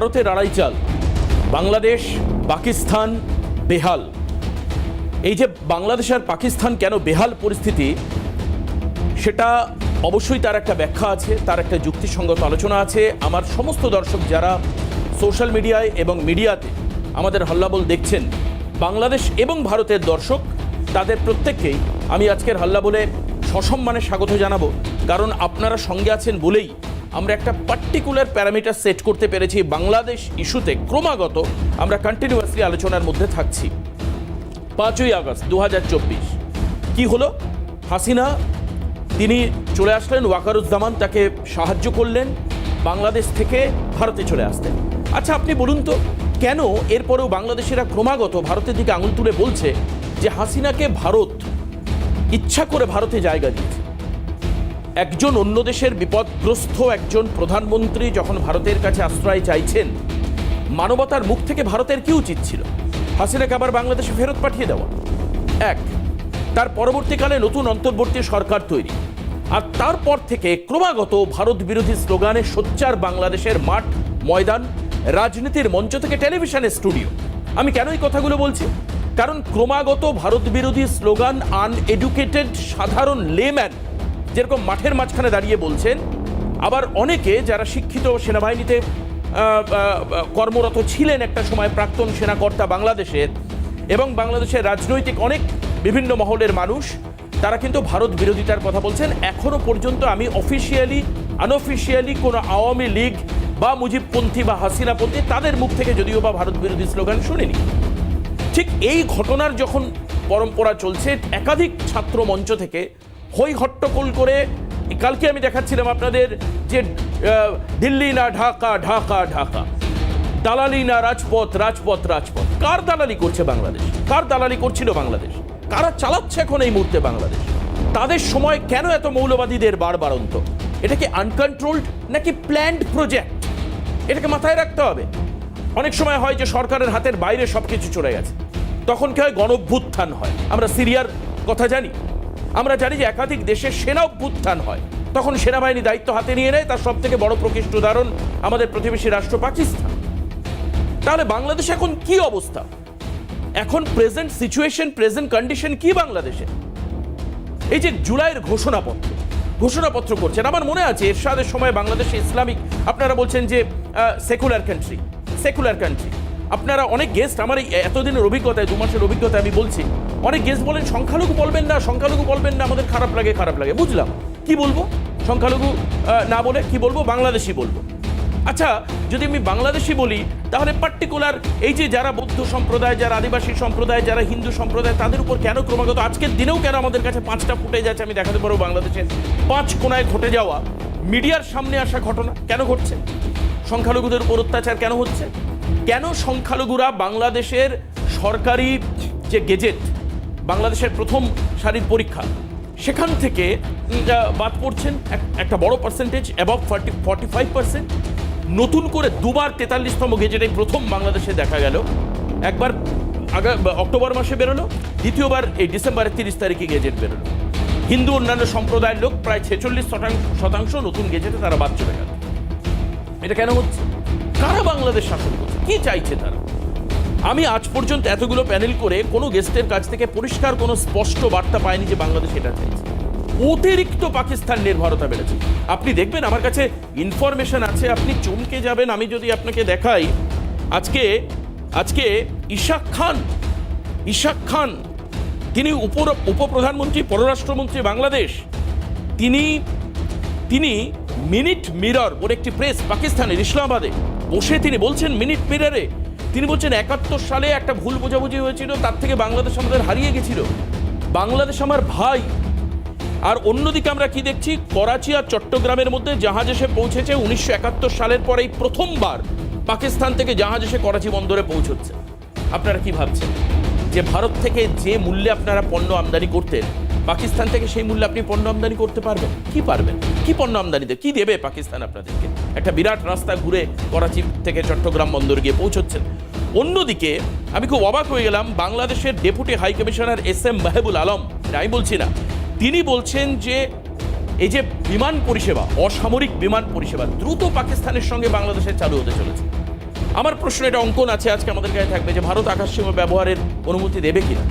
ভারতের আড়াই চাল, বাংলাদেশ পাকিস্তান বেহাল। এই যে বাংলাদেশ আর পাকিস্তান কেন বেহাল পরিস্থিতি, সেটা অবশ্যই তার একটা ব্যাখ্যা আছে, তার একটা যুক্তিসঙ্গত আলোচনা আছে। আমার সমস্ত দর্শক যারা সোশ্যাল মিডিয়ায় এবং মিডিয়াতে আমাদের হল্লাবল দেখছেন, বাংলাদেশ এবং ভারতের দর্শক, তাদের প্রত্যেককেই আমি আজকের হল্লাবলে সসম্মানে স্বাগত জানাবো। কারণ আপনারা সঙ্গে আছেন বলেই আমরা একটা পার্টিকুলার প্যারামিটার সেট করতে পেরেছি। বাংলাদেশ ইস্যুতে ক্রমাগত আমরা কন্টিনিউয়াসলি আলোচনার মধ্যে থাকছি। 5ই আগস্ট 2024 কি হলো? হাসিনা তিনি চলে আসলেন, ওয়াকারুজ্জামান তাকে সাহায্য করলেন বাংলাদেশ থেকে ভারতে চলে আসতেন। আচ্ছা, আপনি বলুন তো, কেন এরপরেও বাংলাদেশিরা ক্রমাগত ভারতের দিকে আঙুল তুলে বলছে যে হাসিনাকে ভারত ইচ্ছা করে ভারতে জায়গা দিয়েছে? একজন অন্য দেশের বিপদগ্রস্ত একজন প্রধানমন্ত্রী যখন ভারতের কাছে আশ্রয় চাইছেন, মানবতার মুখ থেকে ভারতের কি উচিত ছিল? হাসিনাকে আবার বাংলাদেশে ফেরত পাঠিয়ে দেওয়া। এক, তার পরবর্তীকালে নতুন অন্তর্বর্তী সরকার তৈরি, আর তারপর থেকে ক্রমাগত ভারত বিরোধী স্লোগানে সোচ্চার বাংলাদেশের মাঠ ময়দান, রাজনীতির মঞ্চ থেকে টেলিভিশনের স্টুডিও। আমি কেন এই কথাগুলো বলছি? কারণ ক্রমাগত ভারত বিরোধী স্লোগান আনএডুকেটেড সাধারণ লেম্যান যেরকম মাঠের মাঝখানে দাঁড়িয়ে বলছেন, আবার অনেকে যারা শিক্ষিত সেনাবাহিনীতে কর্মরত ছিলেন একটা সময়, প্রাক্তন সেনাকর্তা বাংলাদেশের এবং বাংলাদেশের রাজনৈতিক অনেক বিভিন্ন মহলের মানুষ, তারা কিন্তু ভারত বিরোধিতার কথা বলছেন। এখনো পর্যন্ত আমি অফিসিয়ালি আনঅফিসিয়ালি কোনো আওয়ামী লীগ বা মুজিবপন্থী বা হাসিনাপন্থী তাদের মুখ থেকে যদিও বা ভারত বিরোধী স্লোগান শুনিনি। ঠিক এই ঘটনার যখন পরম্পরা চলছে, একাধিক ছাত্র মঞ্চ থেকে হই হট্টগোল করে, কালকে আমি দেখাচ্ছিলাম আপনাদের যে দিল্লি না ঢাকা, ঢাকা ঢাকা, দালালি না রাজপথ, রাজপথ রাজপথ। কার দালালি করছে বাংলাদেশ? কার দালালি করছিল বাংলাদেশ? কারা চালাচ্ছে এখন এই মুহূর্তে বাংলাদেশ? তাদের সময় কেন এত মৌলবাদীদের বাড়বাড়ন্ত? এটা কি আনকন্ট্রোলড নাকি প্ল্যান্ড প্রজেক্ট? এটাকে মাথায় রাখতে হবে। অনেক সময় হয় যে সরকারের হাতের বাইরে সবকিছু চলে গেছে, তখন কি হয়? গণঅভ্যুত্থান হয়। আমরা সিরিয়ার কথা জানি, আমরা জানি যে একাধিক দেশে সেনা অভ্যুত্থান হয়, তখন সেনাবাহিনী দায়িত্ব হাতে নিয়ে নেয়। তার সব থেকে বড় প্রকৃষ্ট উদাহরণ আমাদের প্রতিবেশী রাষ্ট্র পাকিস্তান। তাহলে বাংলাদেশ এখন কি অবস্থা? এখন প্রেজেন্ট সিচুয়েশন, প্রেজেন্ট কন্ডিশন কি বাংলাদেশে? এই যে জুলাইয়ের ঘোষণাপত্র করছেন, আমার মনে আছে এরশাদের সময় বাংলাদেশে ইসলামিক, আপনারা বলছেন যে সেকুলার কান্ট্রি। আপনারা অনেক গেস্ট, আমার এই এতদিনের অভিজ্ঞতায়, 2 মাসের অভিজ্ঞতায় আমি বলছি, অনেক গেস্ট বলেন সংখ্যালঘু বলবেন না, আমাদের খারাপ লাগে। বুঝলাম, কি বলবো? সংখ্যালঘু না বলে কি বলবো? বাংলাদেশি বলবো। আচ্ছা, যদি আমি বাংলাদেশি বলি, তাহলে পার্টিকুলার এই যে যারা বৌদ্ধ সম্প্রদায়, যারা আদিবাসী সম্প্রদায়, যারা হিন্দু সম্প্রদায়, তাদের উপর কেন ক্রমাগত আজকের দিনেও কেন আমাদের কাছে 5টা ফুটে যাচ্ছে? আমি দেখাতে পারবো বাংলাদেশের 5 কোণায় ঘটে যাওয়া মিডিয়ার সামনে আসা ঘটনা কেন ঘটছে? সংখ্যালঘুদের উপর অত্যাচার কেন হচ্ছে? কেন সংখ্যালঘুরা বাংলাদেশের সরকারি যে গেজেট, বাংলাদেশের প্রথম সারির পরীক্ষা, সেখান থেকে বাদ পড়ছেন একটা বড় পার্সেন্টেজ, অ্যাবভ 45%। নতুন করে দুবার 43তম গেজেট এই প্রথম বাংলাদেশে দেখা গেল। একবার অক্টোবর মাসে বেরোলো, দ্বিতীয়বার এই ডিসেম্বরের 30 তারিখে গেজেট বেরোলো। হিন্দু অন্যান্য সম্প্রদায়ের লোক প্রায় 46% নতুন গেজেটে তারা বাদ চলে গেল। এটা কেন হচ্ছে? কারা বাংলাদেশ শাসন করছে? কি চাইছে তারা? আমি আজ পর্যন্ত এতগুলো প্যানেল করে কোনো গেস্টের কাছ থেকে পরিষ্কার কোনো স্পষ্ট বার্তা পাইনি যে বাংলাদেশ এটা চাইছে। অতিরিক্ত পাকিস্তান নির্ভরতা বেড়েছে। আপনি দেখবেন, আমার কাছে ইনফরমেশন আছে, আপনি চমকে যাবেন। আমি যদি আপনাকে দেখাই, আজকে ইশাক খান তিনি উপপ্রধানমন্ত্রী, পররাষ্ট্রমন্ত্রী বাংলাদেশ, তিনি মিনিট মিরর বলে একটি প্রেস পাকিস্তানের ইসলামাবাদে বসে তিনি বলছেন, মিনিট মিররে তিনি বলছেন 71 সালে একটা ভুল বোঝাবুঝি হয়েছিল, তার থেকে বাংলাদেশ আমাদের হারিয়ে গেছিল, বাংলাদেশ আমার ভাই। আর অন্যদিকে আমরা কি দেখছি? করাচি আর চট্টগ্রামের মধ্যে জাহাজ এসে পৌঁছেছে 1971 সালের পরেই প্রথমবার পাকিস্তান থেকে জাহাজ এসে করাচি বন্দরে পৌঁছচ্ছে। আপনারা কি ভাবছেন যে ভারত থেকে যে মূল্যে আপনারা পণ্য আমদানি করতেন, পাকিস্তান থেকে সেই মূল্যে আপনি পণ্য আমদানি করতে পারবেন? কি পারবেন? কি পণ্য আমদানিতে কি দেবে পাকিস্তান আপনাদেরকে? একটা বিরাট রাস্তা ঘুরে করাচি থেকে চট্টগ্রাম বন্দর গিয়ে পৌঁছচ্ছেন। অন্যদিকে আমি খুব অবাক হয়ে গেলাম, বাংলাদেশের deputy high commissioner SM Mahbul Alam, আমি বলছি না, তিনি বলছেন যে এই যে বিমান পরিষেবা, অসামরিক বিমান পরিষেবা দ্রুত পাকিস্তানের সঙ্গে বাংলাদেশের চালু হতে চলেছে। আমার প্রশ্ন, এটা অঙ্কন আছে আজকে আমাদের কাছে থাকবে, যে ভারত আকাশসীমা ব্যবহারের অনুমতি দেবে কিনা,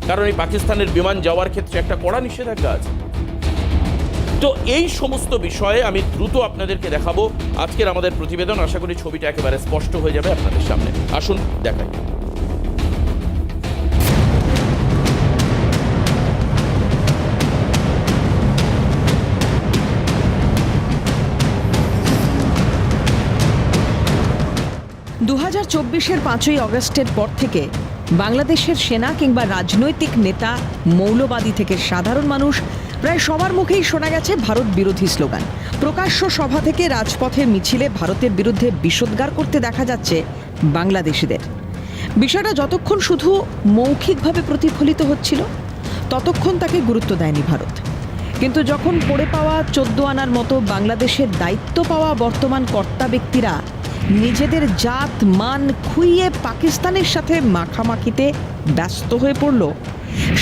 কারণ এই পাকিস্তানের বিমান যাওয়ার ক্ষেত্রে একটা কড়া নিষেধাজ্ঞা আছে। তো এই সমস্ত বিষয়ে আমি দ্রুত আপনাদেরকে দেখাবো আজকের আমাদের প্রতিবেদন। আশা করি ছবিটা একেবারে স্পষ্ট হয়ে যাবে আপনাদের সামনে। আসুন দেখাই। দু 2024-এর 5ই অগস্টের পর থেকে বাংলাদেশের সেনা কিংবা রাজনৈতিক নেতা, মৌলবাদী থেকে সাধারণ মানুষ প্রায় সবার মুখেই শোনা গেছে ভারত বিরোধী স্লোগান। প্রকাশ্য সভা থেকে রাজপথের মিছিলে ভারতের বিরুদ্ধে বিষোদ্গার করতে দেখা যাচ্ছে বাংলাদেশিদের। বিষয়টা যতক্ষণ শুধু মৌখিকভাবে প্রতিফলিত হচ্ছিল ততক্ষণ তাকে গুরুত্ব দেয়নি ভারত। কিন্তু যখন পড়ে পাওয়া 14 আনার মতো বাংলাদেশের দায়িত্ব পাওয়া বর্তমান কর্তা ব্যক্তিরা নিজেদের জাত মান খুইয়ে পাকিস্তানের সাথে মাখামাখিতে ব্যস্ত হয়ে পড়ল,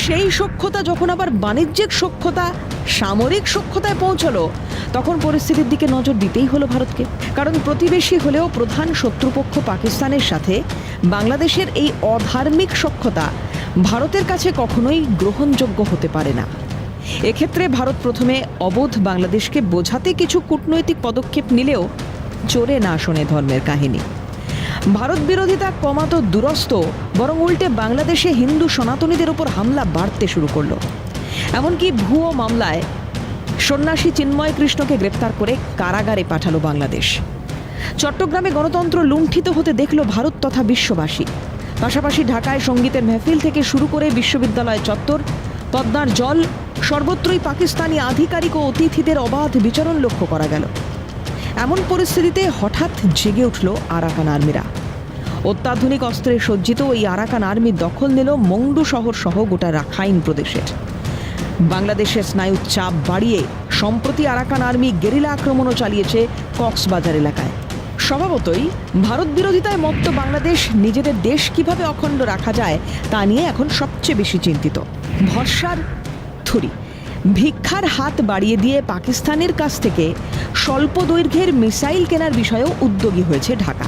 সেই সখ্যতা যখন আবার বাণিজ্যিক সখ্যতা, সামরিক সখ্যতায় পৌঁছলো, তখন পরিস্থিতির দিকে নজর দিতেই হলো ভারতকে। কারণ প্রতিবেশী হলেও প্রধান শত্রুপক্ষ পাকিস্তানের সাথে বাংলাদেশের এই অধার্মিক সখ্যতা ভারতের কাছে কখনোই গ্রহণযোগ্য হতে পারে না। এক্ষেত্রে ভারত প্রথমে অবোধ বাংলাদেশকে বোঝাতে কিছু কূটনৈতিক পদক্ষেপ নিলেও চোরে না শোনে ধর্মের কাহিনী। ভারত বিরোধিতা কমাতো দুরস্ত, বরং উল্টে বাংলাদেশে হিন্দু সনাতনীদের উপর হামলা বাড়তে শুরু করলো। এমনকি ভুয়ো মামলায় সন্ন্যাসী চিন্ময় কৃষ্ণকে গ্রেপ্তার করে কারাগারে পাঠালো বাংলাদেশ। চট্টগ্রামে গণতন্ত্র লুণ্ঠিত হতে দেখল ভারত তথা বিশ্ববাসী। পাশাপাশি ঢাকায় সঙ্গীতের মেহফিল থেকে শুরু করে বিশ্ববিদ্যালয় চত্বর, পদ্মার জল, সর্বত্রই পাকিস্তানি আধিকারিক ও অতিথিদের অবাধ বিচরণ লক্ষ্য করা গেল। এমন পরিস্থিতিতে হঠাৎ জেগে উঠল আরাকান আর্মিরা। অত্যাধুনিক অস্ত্রে সজ্জিত ওই আরাকান আর্মি দখল নিল মংডু শহর সহ গোটা রাখাইন প্রদেশের। বাংলাদেশের স্নায়ু চাপ বাড়িয়ে সম্প্রতি আরাকান আর্মি গেরিলা আক্রমণও চালিয়েছে কক্সবাজার এলাকায়। স্বভাবতই ভারত বিরোধিতায় মত্ত বাংলাদেশ নিজেদের দেশ কিভাবে অখণ্ড রাখা যায় তা নিয়ে এখন সবচেয়ে বেশি চিন্তিত। ভরসার থুরি, ভিক্ষার হাত বাড়িয়ে দিয়ে পাকিস্তানের কাছ থেকে স্বল্প দৈর্ঘ্যের মিসাইল কেনার বিষয়েও উদ্যোগী হয়েছে ঢাকা।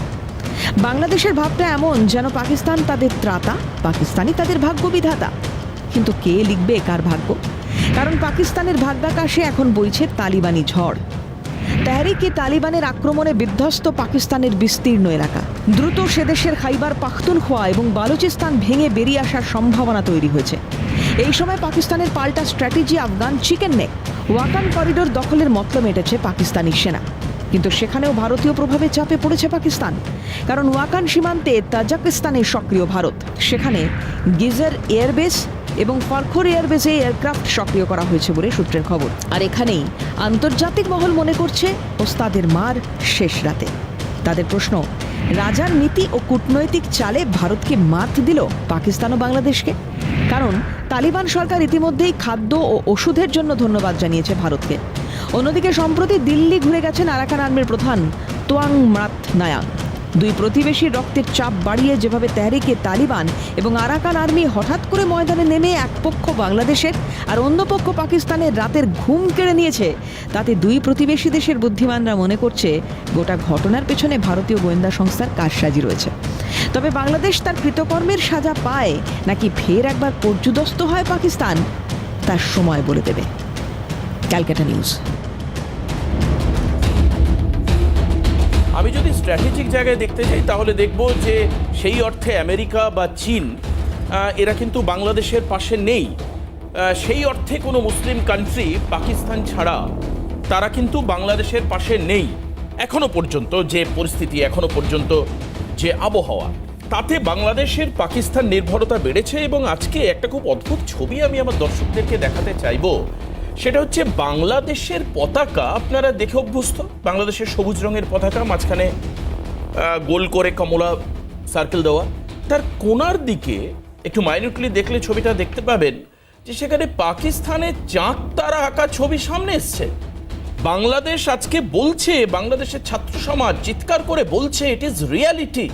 বাংলাদেশের ভাবটা এমন যেন পাকিস্তান তাদের ত্রাতা, পাকিস্তানি তাদের ভাগ্য বিধাতা। কিন্তু কে লিখবে কার ভাগ্য? কারণ পাকিস্তানের ভাগ্যাকাশে এখন বইছে তালিবানি ঝড়। তেহরিকে তালিবানের আক্রমণে বিধ্বস্ত পাকিস্তানের বিস্তীর্ণ এলাকা। দ্রুত সেদেশের খাইবার পাখতুনখোয়া এবং বালুচিস্তান ভেঙে বেরিয়ে আসার সম্ভাবনা তৈরি হয়েছে। এই সময় পাকিস্তানের পাল্টা strategy Afghan chicken neck, Wakhan corridor দখলের মতলব এঁটেছে পাকিস্তানি সেনা। কিন্তু সেখানেও ভারতীয় প্রভাবে চাপে পড়েছে পাকিস্তান। কারণ ওয়াকান সীমান্তে তাজিকিস্তানে সক্রিয় ভারত। সেখানে গিজার এয়ারবেস এবং ফারখোর এয়ারবেসে এয়ারক্রাফট সক্রিয় করা হয়েছে বলে সূত্রের খবর। আর এখানেই আন্তর্জাতিক মহল মনে করছে ওস্তাদের মার শেষ রাতে। তাদের প্রশ্ন, রাজার নীতি ও কূটনৈতিক চালে ভারতকে মাত দিল পাকিস্তান ও বাংলাদেশকে? কারণ তালিবান সরকার ইতিমধ্যেই খাদ্য ও ওষুধের জন্য ধন্যবাদ জানিয়েছে ভারতকে। অন্যদিকে সম্প্রতি দিল্লি ঘুরে গেছেন আরাকান আর্মির প্রধান তোয়াং ম্রাত নায়াং। দুই প্রতিবেশীর রক্তের চাপ বাড়িয়ে যেভাবে তেহরিকে তালিবান এবং আরাকান আর্মি হঠাৎ করে ময়দানে নেমে এক পক্ষ বাংলাদেশের আর অন্য পক্ষ পাকিস্তানের রাতের ঘুম কেড়ে নিয়েছে, তাতে দুই প্রতিবেশী দেশের বুদ্ধিমানরা মনে করছে গোটা ঘটনার পেছনে ভারতীয় গোয়েন্দা সংস্থার কারসাজি রয়েছে। তবে বাংলাদেশ তার কৃতকর্মের সাজা পায় নাকি ফের একবার পর্যুদস্ত হয় পাকিস্তান, তার সময় বলে দেবে। ক্যালকাটা নিউজ। আমি যদি স্ট্র্যাটেজিক জায়গায় দেখতে যাই তাহলে দেখব যে সেই অর্থে আমেরিকা বা চীন এরা কিন্তু বাংলাদেশের পাশে নেই। সেই অর্থে কোনো মুসলিম কান্ট্রি পাকিস্তান ছাড়া তারা কিন্তু বাংলাদেশের পাশে নেই। এখনো পর্যন্ত যে পরিস্থিতি, এখনো পর্যন্ত যে আবহাওয়া, তাতে বাংলাদেশের পাকিস্তান নির্ভরতা বেড়েছে। এবং আজকে একটা খুব অদ্ভুত ছবি আমি আমার দর্শকদেরকে দেখাতে চাইবো। সেটা হচ্ছে বাংলাদেশের পতাকা। আপনারা দেখে অভ্যস্ত, বাংলাদেশের সবুজ রঙের পতাকা, মাঝখানে গোল করে কমলা সার্কেল দেওয়া। তার কোণার দিকে একটু মাইনিউটলি দেখলে ছবিটা দেখতে পাবেন যে সেখানে পাকিস্তানের চাঁদ তারা আঁকা ছবি সামনে এসছে। বাংলাদেশ আজকে বলছে, বাংলাদেশের ছাত্র সমাজ চিৎকার করে বলছে, ইট ইজ রিয়ালিটি।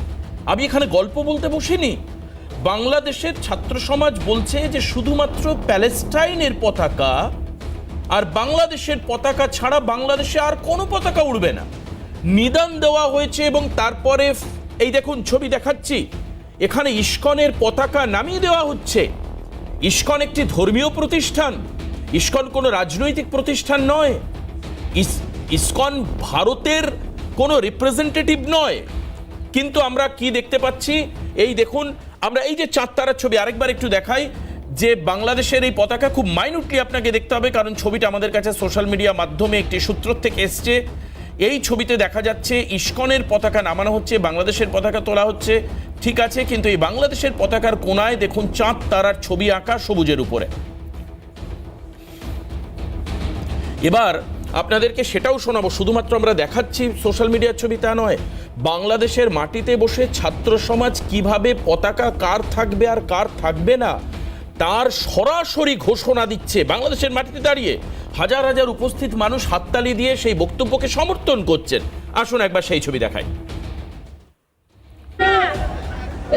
আমি এখানে গল্প বলতে বসিনি। বাংলাদেশের ছাত্র সমাজ বলছে যে শুধুমাত্র প্যালেস্টাইনের পতাকা আর বাংলাদেশের পতাকা ছাড়া বাংলাদেশে আর কোনো পতাকা উড়বে না। নিদান দেওয়া হয়েছে এবং তারপরে এই দেখুন ছবি দেখাচ্ছি, এখানে ইসকনের পতাকা নামিয়ে দেওয়া হচ্ছে। ইসকন একটি ধর্মীয় প্রতিষ্ঠান, ইসকন কোনো রাজনৈতিক প্রতিষ্ঠান নয়, ইসকন ভারতের কোনো রিপ্রেজেন্টেটিভ নয়। কিন্তু আমরা কি দেখতে পাচ্ছি, এই দেখুন, আমরা এই যে চাঁদ তারার ছবি আরেকবার একটু দেখাই, যে বাংলাদেশের এই পতাকা খুব মাইনুটলি আপনাকে দেখতে হবে, কারণ ছবিটা আমাদের কাছে সোশ্যাল মিডিয়া মাধ্যমে একটি সূত্র থেকে এসছে। এই ছবিতে দেখা যাচ্ছে ইসকনের পতাকা নামানো হচ্ছে, বাংলাদেশের পতাকা তোলা হচ্ছে, ঠিক আছে, কিন্তু এই বাংলাদেশের পতাকার কোনায় দেখুন চাঁদ তারার ছবি আঁকা সবুজের উপরে। এবার আপনাদেরকে সেটাও শোনাবো, শুধুমাত্র আমরা দেখাচ্ছি সোশ্যাল মিডিয়ার ছবি তা নয়, বাংলাদেশের মাটিতে বসে ছাত্র সমাজ কিভাবে পতাকা কার থাকবে আর কার থাকবে না তার সরাসরি ঘোষণা দিচ্ছে। বাংলাদেশের মাটিতে দাঁড়িয়ে হাজার হাজার উপস্থিত মানুষ হাততালি দিয়ে সেই বক্তব্যকে সমর্থন করছেন। আসুন একবার সেই ছবি দেখাই।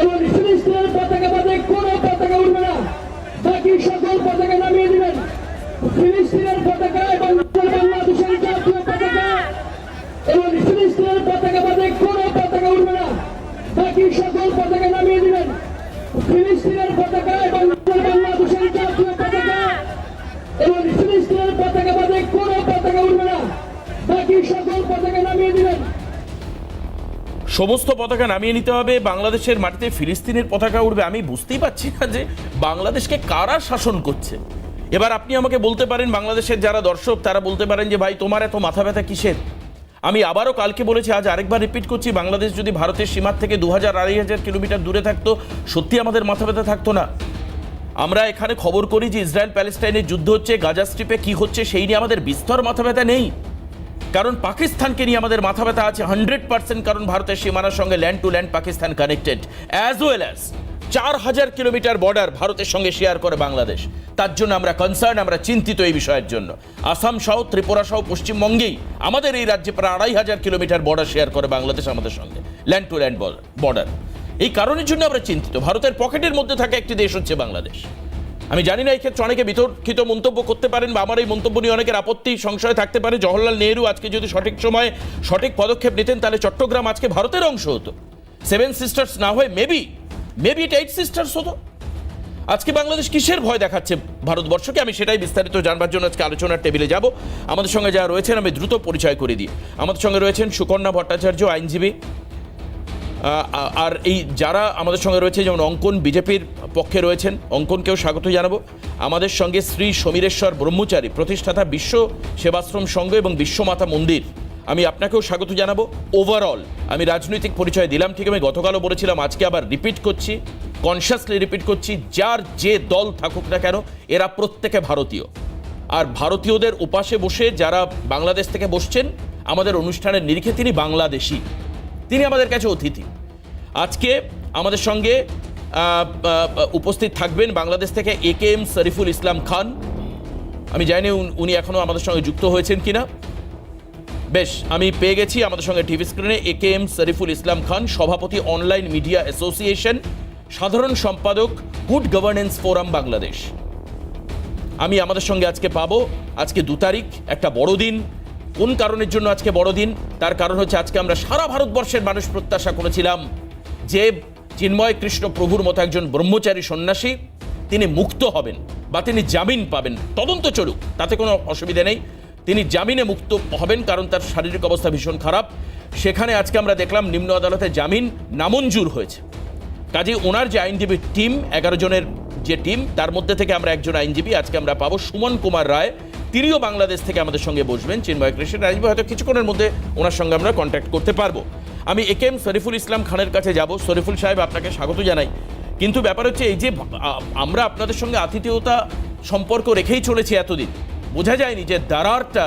এবং ফিলিস্তিনের পতাকা বাদে কোনো পতাকা উঠবে না, বাকি সকল পতাকা নামিয়ে দিবেন। ফিলিস্তিনের পতাকা এবং বাংলাদেশের জাতীয় পতাকা এবং ফিলিস্তিনের পতাকা বাদে কোনো পতাকা উঠবে না, বাকি সকল পতাকা নামিয়ে দিবেন। ফিলিস্তিনের পতাকা এবং বাংলাদেশের জাতীয় পতাকা এবং ফিলিস্তিনের পতাকা বাদে কোনো পতাকা উঠবে না, বাকি সকল পতাকা নামিয়ে দিবেন। সমস্ত পতাকা নামিয়ে নিতে হবে, বাংলাদেশের মাটিতে ফিলিস্তিনের পতাকা উঠবে। আমি বুঝতেই পারছি না যে বাংলাদেশকে কারা শাসন করছে। এবার আপনি আমাকে বলতে পারেন, বাংলাদেশের যারা দর্শক তারা বলতে পারেন যে ভাই তোমার এত মাথা ব্যথা কিসের। আমি আবারও কালকে বলেছি, আজ আরেকবার রিপিট করছি, বাংলাদেশ যদি ভারতের সীমার থেকে 2000-2500 কিলোমিটার দূরে থাকতো, সত্যি আমাদের মাথা ব্যথা থাকতো না। আমরা এখানে খবর করি যে ইসরায়েল প্যালেস্টাইনের যুদ্ধ হচ্ছে, গাজা স্ট্রিপে কি হচ্ছে সেই নিয়ে আমাদের বিস্তর মাথা ব্যথা নেই, কারণ পাকিস্তানকে নিয়ে আমাদের মাথা ব্যথা আছে 100%, কারণ ভারতের সীমানার সঙ্গে land to land Pakistan connected, as well as 4000 kilometre border ভারতের সঙ্গে শেয়ার করে বাংলাদেশ। তার জন্য আমরা কনসার্ন, আমরা চিন্তিত এই বিষয়ের জন্য। আসাম সহ ত্রিপুরা সহ পশ্চিমবঙ্গেই আমাদের এই রাজ্যে প্রায় 2500 কিলোমিটার বর্ডার শেয়ার করে বাংলাদেশ আমাদের সঙ্গে, ল্যান্ড টু ল্যান্ড বর্ডার। এই কারণের জন্য আমরা চিন্তিত। ভারতের পকেটের মধ্যে থাকা একটি দেশ হচ্ছে বাংলাদেশ। আমি জানি না এই ক্ষেত্রে অনেকে বিতর্কিত মন্তব্য করতে পারেন, বা আমার এই মন্তব্য নিয়ে অনেকের আপত্তি সংশয় থাকতে পারে। জওহরলাল নেহরু আজকে যদি সঠিক সময়ে সঠিক পদক্ষেপ নিতেন, তাহলে চট্টগ্রাম আজকে ভারতের অংশ হতো। 7 সিস্টার্স না হয়ে মেবি ইট 8 সিস্টার্স হতো। আজকে বাংলাদেশ কিসের ভয় দেখাচ্ছে ভারতবর্ষকে, আমি সেটাই বিস্তারিত জানবার জন্য আজকে আলোচনার টেবিলে যাব। আমাদের সঙ্গে যারা রয়েছেন আমি দ্রুত পরিচয় করে দিই। আমাদের সঙ্গে রয়েছেন সুকন্যা ভট্টাচার্য, আইনজীবী, আর এই যারা আমাদের সঙ্গে রয়েছে যেমন অঙ্কন বিজেপির পক্ষে রয়েছেন, অঙ্কনকেও স্বাগত জানাবো। আমাদের সঙ্গে শ্রী সমীরেশ্বর ব্রহ্মচারী, প্রতিষ্ঠাতা বিশ্ব সেবাশ্রম সংঘ এবং বিশ্বমাতা মন্দির, আমি আপনাকেও স্বাগত জানাবো। ওভারঅল আমি রাজনৈতিক পরিচয় দিলাম, ঠিক আমি গতকালও বলেছিলাম, আজকে আবার রিপিট করছি, কনসিয়াসলি রিপিট করছি, যার যে দল থাকুক না কেন এরা প্রত্যেকে ভারতীয়। আর ভারতীয়দের উপাসে বসে যারা বাংলাদেশ থেকে বসছেন আমাদের অনুষ্ঠানের নিরিখে, তিনি বাংলাদেশি, তিনি আমাদের কাছে অতিথি। আজকে আমাদের সঙ্গে উপস্থিত থাকবেন বাংলাদেশ থেকে AKM শরীফুল ইসলাম খান। আমি জানি উনি এখনও আমাদের সঙ্গে যুক্ত হয়েছেন কিনা। বেশ, আমি পেয়ে গেছি আমাদের সঙ্গে টিভি স্ক্রিনে AKM শরীফুল ইসলাম খান, সভাপতি অনলাইন মিডিয়া অ্যাসোসিয়েশন, সাধারণ সম্পাদক গুড গভর্নেন্স ফোরাম বাংলাদেশ। আমি আমাদের সঙ্গে আজকে পাবো। আজকে 2 তারিখ, একটা বড় দিন। কোন কারণের জন্য আজকে বড় দিন? তার কারণ হচ্ছে আজকে আমরা সারা ভারতবর্ষের মানুষ প্রত্যাশা করেছিলাম যে চিন্ময় কৃষ্ণ প্রভুর মতো একজন ব্রহ্মচারী সন্ন্যাসী তিনি মুক্ত হবেন বা তিনি জামিন পাবেন। তদন্ত চলুক, তাতে কোনো অসুবিধা নেই, তিনি জামিনে মুক্ত হবেন, কারণ তার শারীরিক অবস্থা ভীষণ খারাপ। সেখানে আজকে আমরা দেখলাম নিম্ন আদালতে জামিন নামঞ্জুর হয়েছে। কাজেই ওনার যে আইনজীবী টিম, 11 জনের যে টিম, তার মধ্যে থেকে আমরা একজন আইনজীবী আজকে আমরা পাবো, সুমন কুমার রায়। তিনিও বাংলাদেশ থেকে আমাদের সঙ্গে বসবেন। চিন্ময় কৃষ্ণ আইনজীবী হয়তো কিছুক্ষণের মধ্যে ওনার সঙ্গে আমরা কন্ট্যাক্ট করতে পারবো। আমি AKM শরীফুল ইসলাম খানের কাছে যাব। শরীফুল সাহেব, আপনাকে স্বাগত জানাই। কিন্তু ব্যাপার হচ্ছে এই যে আমরা আপনাদের সঙ্গে আতিথেয়তা সম্পর্ক রেখেই চলেছি এতদিন, বোঝা যায়নি যে দারারটা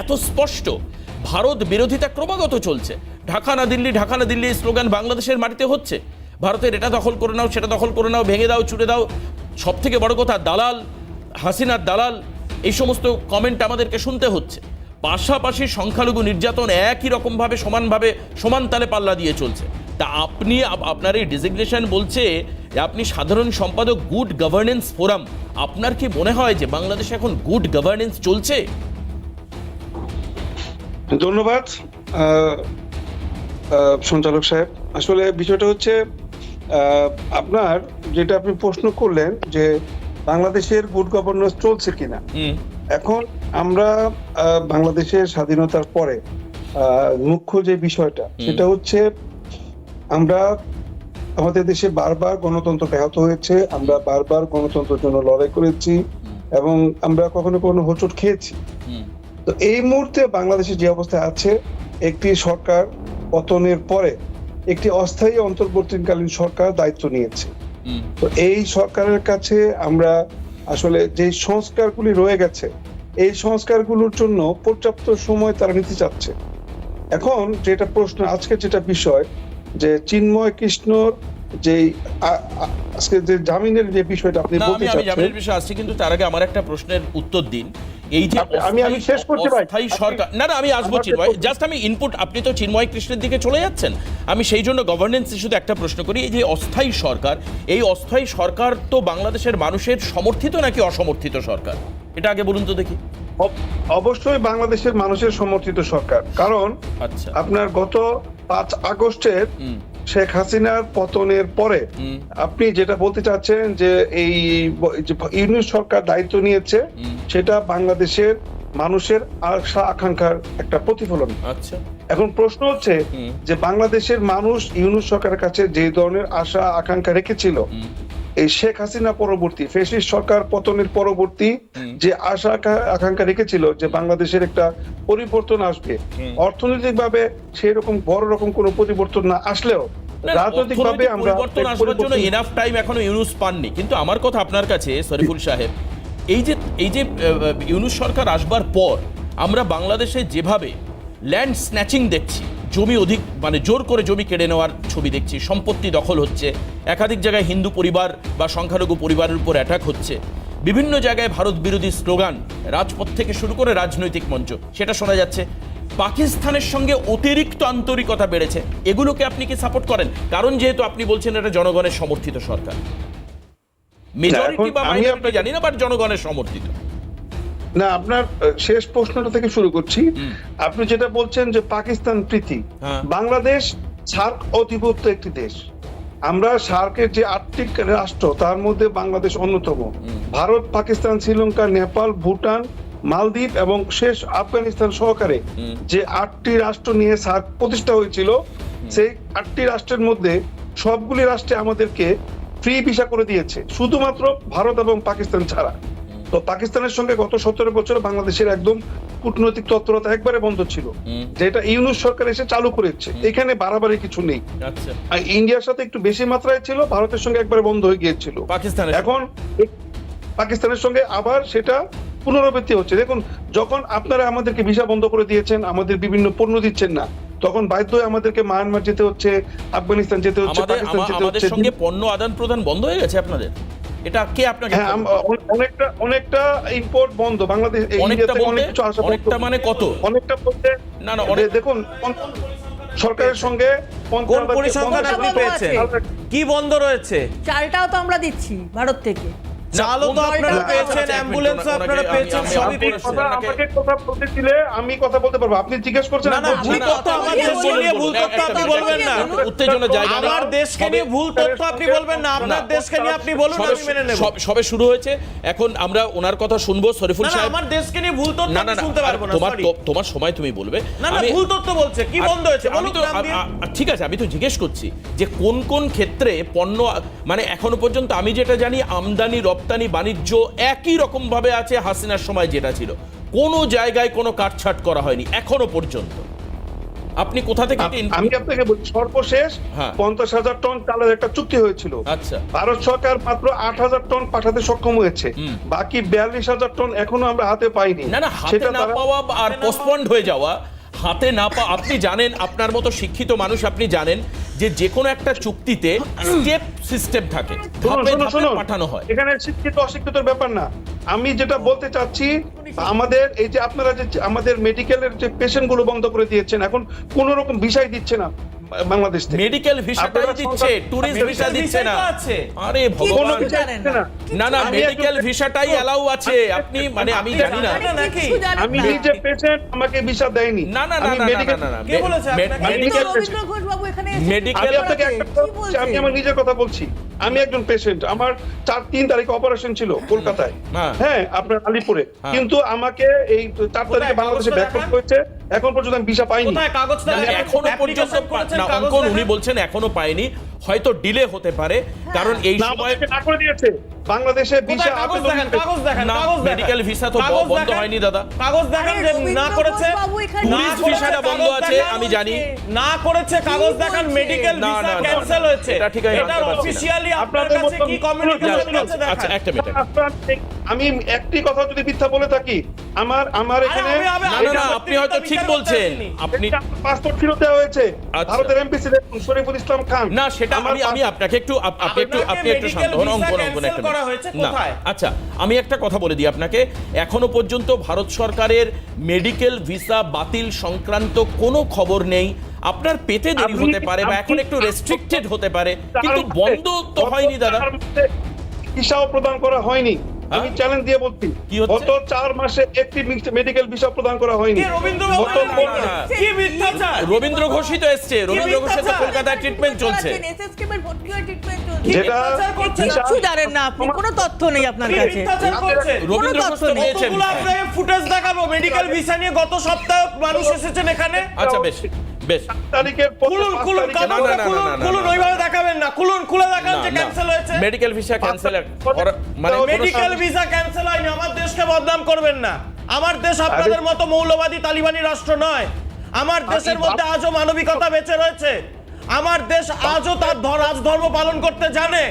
এত স্পষ্ট। ভারত বিরোধিতা ক্রমাগত চলছে। ঢাকা না দিল্লি, ঢাকা না দিল্লি স্লোগান বাংলাদেশের মাটিতে হচ্ছে। ভারতের এটা দখল করে নাও, সেটা দখল করে নাও, ভেঙে দাও, ছুড়ে দাও। সব থেকে বড় কথা, দালাল, হাসিনার দালাল, এই সমস্ত কমেন্ট আমাদেরকে শুনতে হচ্ছে। পাশাপাশি সংখ্যালঘু নির্যাতন একই রকমভাবে সমানভাবে সমান তালে পাল্লা দিয়ে চলছে। তা আপনি, আপনার এই ডিজিগনেশন বলছে যে আপনি সাধারণ সম্পাদক গুড গভর্নেন্স ফোরাম। আপনার কি মনে হয় যে বাংলাদেশে এখন গুড গভর্নেন্স চলছে? ধন্যবাদ। সঞ্চালক সাহেব, আসলে বিষয়টা হচ্ছে আপনার যেটা আপনি প্রশ্ন করলেন যে বাংলাদেশের গুড গভর্নেন্স চলছে কিনা। এখন আমরা বাংলাদেশের স্বাধীনতার পরে মুখ্য যে বিষয়টা সেটা হচ্ছে আমরা আমাদের দেশে বারবার গণতন্ত্র ব্যাহত হয়েছে, আমরা বারবার গণতন্ত্রের জন্য লড়াই করেছি এবং আমরা কখনো কখনো হোঁচট খেয়েছি। তো এই মুহূর্তে বাংলাদেশের যে অবস্থায় আছে, একটি সরকার পতনের পরে একটি অস্থায়ী অন্তর্বর্তীকালীন সরকার দায়িত্ব নিয়েছে। তো এই সরকারের কাছে আমরা আসলে যে সংস্কারগুলি রয়ে গেছে, এই সংস্কারগুলোর জন্য পর্যাপ্ত সময় তারা নিতে চাচ্ছে। এখন যেটা প্রশ্ন, আজকে যেটা বিষয় যে চিন্ময় কৃষ্ণর যে আজকে যে জামিনের যে বিষয়টা আপনি বলতে চাচ্ছেন, আমি জামিনের বিষয়ে আসছি, কিন্তু তার আগে আমার একটা প্রশ্নের উত্তর দিন। এই যে আমি শেষ করতে পারি অস্থায়ী সরকার, না আমি আসবো চিন্ময়, জাস্ট আমি ইনপুট, আপনি তো চিন্ময় কৃষ্ণের দিকে চলে যাচ্ছেন, আমি সেই জন্য গভর্নেন্স ইস্যুতে একটা প্রশ্ন করি। এই যে অস্থায়ী সরকার, এই অস্থায়ী সরকার তো বাংলাদেশের মানুষের সমর্থিত নাকি অসমর্থিত সরকার, এটা আগে বলুন তো দেখি। অবশ্যই বাংলাদেশের মানুষের সমর্থিত সরকার, কারণ আচ্ছা, আপনার গত 5 আগস্টের শেখ হাসিনার পতনের পরে আপনি যেটা বলতে চাচ্ছেন যে এই ইউনিট সরকার দায়িত্ব নিয়েছে, সেটা বাংলাদেশের মানুষের আশা আকাঙ্ক্ষার একটা প্রতিফলন। আচ্ছা, এখন প্রশ্ন হচ্ছে যে বাংলাদেশের মানুষ ইউনিট সরকারের কাছে যে ধরনের আশা আকাঙ্ক্ষা রেখেছিল, এই শেখ হাসিনা পরবর্তী ফ্যাসিস্ট সরকার পতনের পরবর্তী যে আশা আকাঙ্ক্ষা রেখেছিল যে বাংলাদেশের একটা পরিবর্তন আসবে, অর্থনৈতিকভাবে সেই রকম বড় রকম কোনো পরিবর্তন না আসলেও রাজনৈতিকভাবে আমরা পরিবর্তন আসবার জন্য এনাফ টাইম এখনো ইউনুস পাননি। কিন্তু আমার কথা আপনার কাছে শরীফুল সাহেব, এই যে ইউনুস সরকার আসবার পর আমরা বাংলাদেশে যেভাবে ল্যান্ড স্ন্যাচিং দেখছি, জমি অধিক মানে জোর করে জমি কেড়ে নেওয়ার ছবি দেখছি, সম্পত্তি দখল হচ্ছে, একাধিক জায়গায় হিন্দু পরিবার বা সংখ্যালঘু পরিবারের উপর অ্যাটাক হচ্ছে, বিভিন্ন জায়গায় ভারত বিরোধী স্লোগান রাজপথ থেকে শুরু করে রাজনৈতিক মঞ্চ সেটা শোনা যাচ্ছে, পাকিস্তানের সঙ্গে অতিরিক্ত আন্তরিকতা বেড়েছে, এগুলোকে আপনি কি সাপোর্ট করেন? কারণ যেহেতু আপনি বলছেন এটা জনগণের সমর্থিত সরকার, মেজরিটি বা মাইনরিটি জানি না, বাট জনগণের সমর্থিত। না, আপনার শেষ প্রশ্নটা থেকে শুরু করছি। আপনি যেটা বলছেন যে পাকিস্তান প্রীতি, বাংলাদেশ সার্ক অধিভুক্ত একটি দেশ। আমরা সার্কের যে 8টি রাষ্ট্র তার মধ্যে বাংলাদেশ অন্যতম। ভারত, পাকিস্তান, শ্রীলঙ্কা, নেপাল, ভুটান, মালদ্বীপ এবং শেষ আফগানিস্তান সহকারে যে 8টি রাষ্ট্র নিয়ে সার্ক প্রতিষ্ঠা হয়েছিল, সেই 8টি রাষ্ট্রের মধ্যে সবগুলি রাষ্ট্রে আমাদেরকে ফ্রি ভিসা করে দিয়েছে, শুধুমাত্র ভারত এবং পাকিস্তান ছাড়া। তো পাকিস্তানের সঙ্গে গত 17 বছর বাংলাদেশের একদম কূটনৈতিক তৎপরতা একবারে বন্ধ ছিল, যেটা ইউনুস সরকার এসে চালু করেছে। এখানে বাড়াবাড়ি কিছু নেই। আর ইন্ডিয়ার সাথে একটু বেশি মাত্রায় ছিল, ভারতের সঙ্গে একবারে বন্ধ হয়ে গিয়েছিল। এখন পাকিস্তানের সঙ্গে আবার সেটা পুনরাবৃত্তি হচ্ছে। দেখুন, যখন আপনারা আমাদেরকে ভিসা বন্ধ করে দিয়েছেন, আমাদের বিভিন্ন পণ্য দিচ্ছেন না, তখন বাধ্য হয়ে আমাদেরকে মায়ানমার যেতে হচ্ছে, আফগানিস্তান যেতে হচ্ছে, পাকিস্তান যেতে হচ্ছে। সঙ্গে পণ্য আদান প্রদান বন্ধ হয়ে গেছে আপনাদের? এটা কে আপনাকে? অনেকটা ইম্পোর্ট বন্ধ বাংলাদেশ, অনেকটা মানে কত? অনেকটা বলতে না, দেখুন সরকারের সঙ্গে কোন পরিসংখ্যান আপনি পেয়েছেন? কি বন্ধ রয়েছে? চালটাও তো আমরা দিচ্ছি ভারত থেকে। চালও তো আপনারা পেয়েছেন, অ্যাম্বুলেন্সও আপনারা পেয়েছেন, সবই পেয়েছেন। আমাকে কথা বলতে দিলে আমি কথা বলতে পারবো, আপনি জিজ্ঞেস করছেন। না, ভুল তথ্য আমার দেশকে নিয়ে ভুল তথ্য আপনি বলবেন না। উত্তেজনা জায়গা নেই। আমার দেশকে নিয়ে ভুল তথ্য আপনি বলবেন না, আপনার দেশকে নিয়ে আপনি বলুন, আমি মেনে নেব। সবে শুরু হয়েছে, এখন আমরা ওনার কথা শুনবো। শরীফুল সাহেব, আমার দেশকে নিয়ে ভুল তথ্য আমি শুনতে পারবো না। তোমার সময় তুমি বলবে। না, ভুল তথ্য বলছে, কি বন্ধ হয়েছে বলুন তো। ঠিক আছে, আমি তো জিজ্ঞেস করছি যে কোন কোন ক্ষেত্রে পণ্য, মানে এখনো পর্যন্ত আমি যেটা জানি আমদানি রপ্তানি বাণিজ্য একই রকম ভাবে আছে হাসিনার সময় যেটা ছিল, কোনো জায়গায় কোনো কাটছাট করা হয়নি এখনো পর্যন্ত। আপনি কোথা থেকে? আমি আপনাকে বলছি, সর্বশেষ 50,000 টন চালের একটা চুক্তি হয়েছিল। আচ্ছা, ভারত সরকার মাত্র 8,000 টন পাঠাতে সক্ষম হয়েছে, বাকি 42,000 টন এখনো আমরা হাতে পাইনি। না, হাতে না পাওয়া আর পোস্টপন্ড হয়ে যাওয়া, হাতে না পাওয়া, আপনি জানেন, আপনার মতো শিক্ষিত মানুষ আপনি জানেন যে কোনো একটা চুক্তিতে স্টেপ সিস্টেম থাকে, পাঠানো হয়। এখানে শিক্ষিত অশিক্ষিতর ব্যাপার না। আমি যেটা বলতে চাচ্ছি, আমাদের এই যে আপনারা যে আমাদের মেডিকেলের যে পেশেন্ট গুলো বন্ধ করে দিয়েছেন, এখন কোন রকম ভিসাই দিচ্ছে না। বাংলাদেশ থেকে। মেডিকেল ভিসাটাই আপনারা দিচ্ছে, ট্যুরিস্ট ভিসা দিচ্ছে না। আরে ভগবান, কিছু জানেন না। না না, আমি মেডিকেল একজন- ভিসাটাই অ্যালাউ আছে। আপনি মানে আমি জানি না। কিচ্ছু জানেন আমি না। নিজে পেশেন্ট, আমাকে ভিসা দেয়নি। না না না আমি না medical- না না, কে বলেছে আপনাকে? কিন্তু মেডিকেল রবীন্দ্র ঘোষ বাবু এখানে এসে Medical- আমি আপনাকে একটা কথা কি বলছি, আমি বলছে? আমার নিজের কথা বলছি। আমি একজন পেশেন্ট, আমার 3 তারিখে অপারেশন ছিল কলকাতায়, হ্যাঁ। হ্যাঁ আপনার আলিপুরে, হ্যাঁ। কিন্তু আমাকে এই 4 তারিখে বাংলাদেশে কাগজটা ব্যাক করতে দেখান। হয়েছে। এখন পর্যন্ত আমি ভিসা পাইনি। কোথায় কাগজটা না, দেখান? এখনো পর্যন্ত Application করেছেন, না, কাগজ অঙ্কন দেখান। উনি বলছেন এখনো পায়নি, হয়তো ডিলে হতে পারে, কারণ এই না, সময় আমাকে না করে দিয়েছে বাংলাদেশে ভিসা কোথায় কাগজ দেখান, কাগজ দেখান, না, কাগজ দেখান। medical visa তো কাগজ বন্ধ দেখান। হয়নি দাদা। কাগজ দেখান আরে যে রবীন্দ্র না করেছে, ঘোষ বাবু এখানে- না Tourist করেছে, ভিসাটা বন্ধ কাগজ আছে, দেখান। আমি জানি। না করেছে, কাগজ দেখান, বলছে? মেডিকেল না, ভিসা না, না, ক্যান্সেল না, হয়েছে। এটা ঠিক আমি এটা মানতে পারছি না। অফিশিয়ালি আপনার আপনাদের কাছে মতো- কি কমিউনিকেশন হচ্ছে আচ্ছা দেখান। একটা মিনিট। আমি একটি কথা যদি মিথ্যা বলে থাকি, আমার এখানে না না না, আপনি হয়তো ঠিক বলছেন, আপনি পাসপোর্ট ফেরত দেওয়া হয়েছে। আচ্ছা। ভারতের এমপিসি শরীফুল ইসলাম খান। না সেটা আমার আমি আপনাকে একটু আপনি একটু medical শান্ত হন। visa অঙ্কন cancel একটা করা minute। হয়েছে, না, কোথায়? আচ্ছা আমি একটা কথা বলে দিই আপনাকে, এখনো পর্যন্ত ভারত সরকারের মেডিকেল ভিসা বাতিল সংক্রান্ত কোনো খবর নেই। আপনার পেতে দেরি হতে পারে বা এখন একটু রেস্ট্রিক্টেড হতে পারে, কিন্তু বন্ধ তো হয়নি দাদা। ভিসাও প্রদান করা হয়নি। আমি চ্যালেঞ্জ দিয়ে বলছি, কি হচ্ছে? গত 4 মাসে একটি মেডিকেল ভিসা প্রদান করা হয়নি। কে রবীন্দ্রবাবু? গত না, না, না, না। কি মিথ্যাচার? রবীন্দ্র ঘোষই তো এসছে, রবীন্দ্র ঘোষের তো কলকাতায় ট্রিটমেন্ট চলছে। SSKM এর ভর্তি হয়ে ট্রিটমেন্ট চলছে। যেটা মিথ্যাচার করছেন? ভিসা- কিচ্ছু জানেন না আপনি, কোনো তথ্য নেই আপনার কি কাছে। মিথ্যাচার করছেন? রবীন্দ্র ঘোষ তো তথ্য নেই। পেয়েছেন। কতগুলো আপনাকে ফুটেজ দেখাবো মেডিকেল ভিসা নিয়ে, গত সপ্তাহে মানুষ এসেছেন এখানে। আচ্ছা বেশ বেশ, তারিখের পর খুলুন 5 খুলুন তারিখে- না, কাগজটা না, খুলুন, না, না, খুলুন, না, ওইভাবে দেখাবেন না, খুলুন, খুলে দেখান যে না, ক্যান্সেল হয়েছে। মেডিকেল ভিসা ক্যান্সেল মানে কোনো মেডিকেল ভিসা ক্যান্সেল হয়নি, আমার দেশকে বদনাম করবেন না। আমার দেশ আপনাদের মতো মৌলবাদী তালিবানি রাষ্ট্র নয়। আমার দেশের মধ্যে আজও মানবিকতা বেঁচে রয়েছে। আমার দেশ আজও তার রাজধর্ম পালন করতে জানে।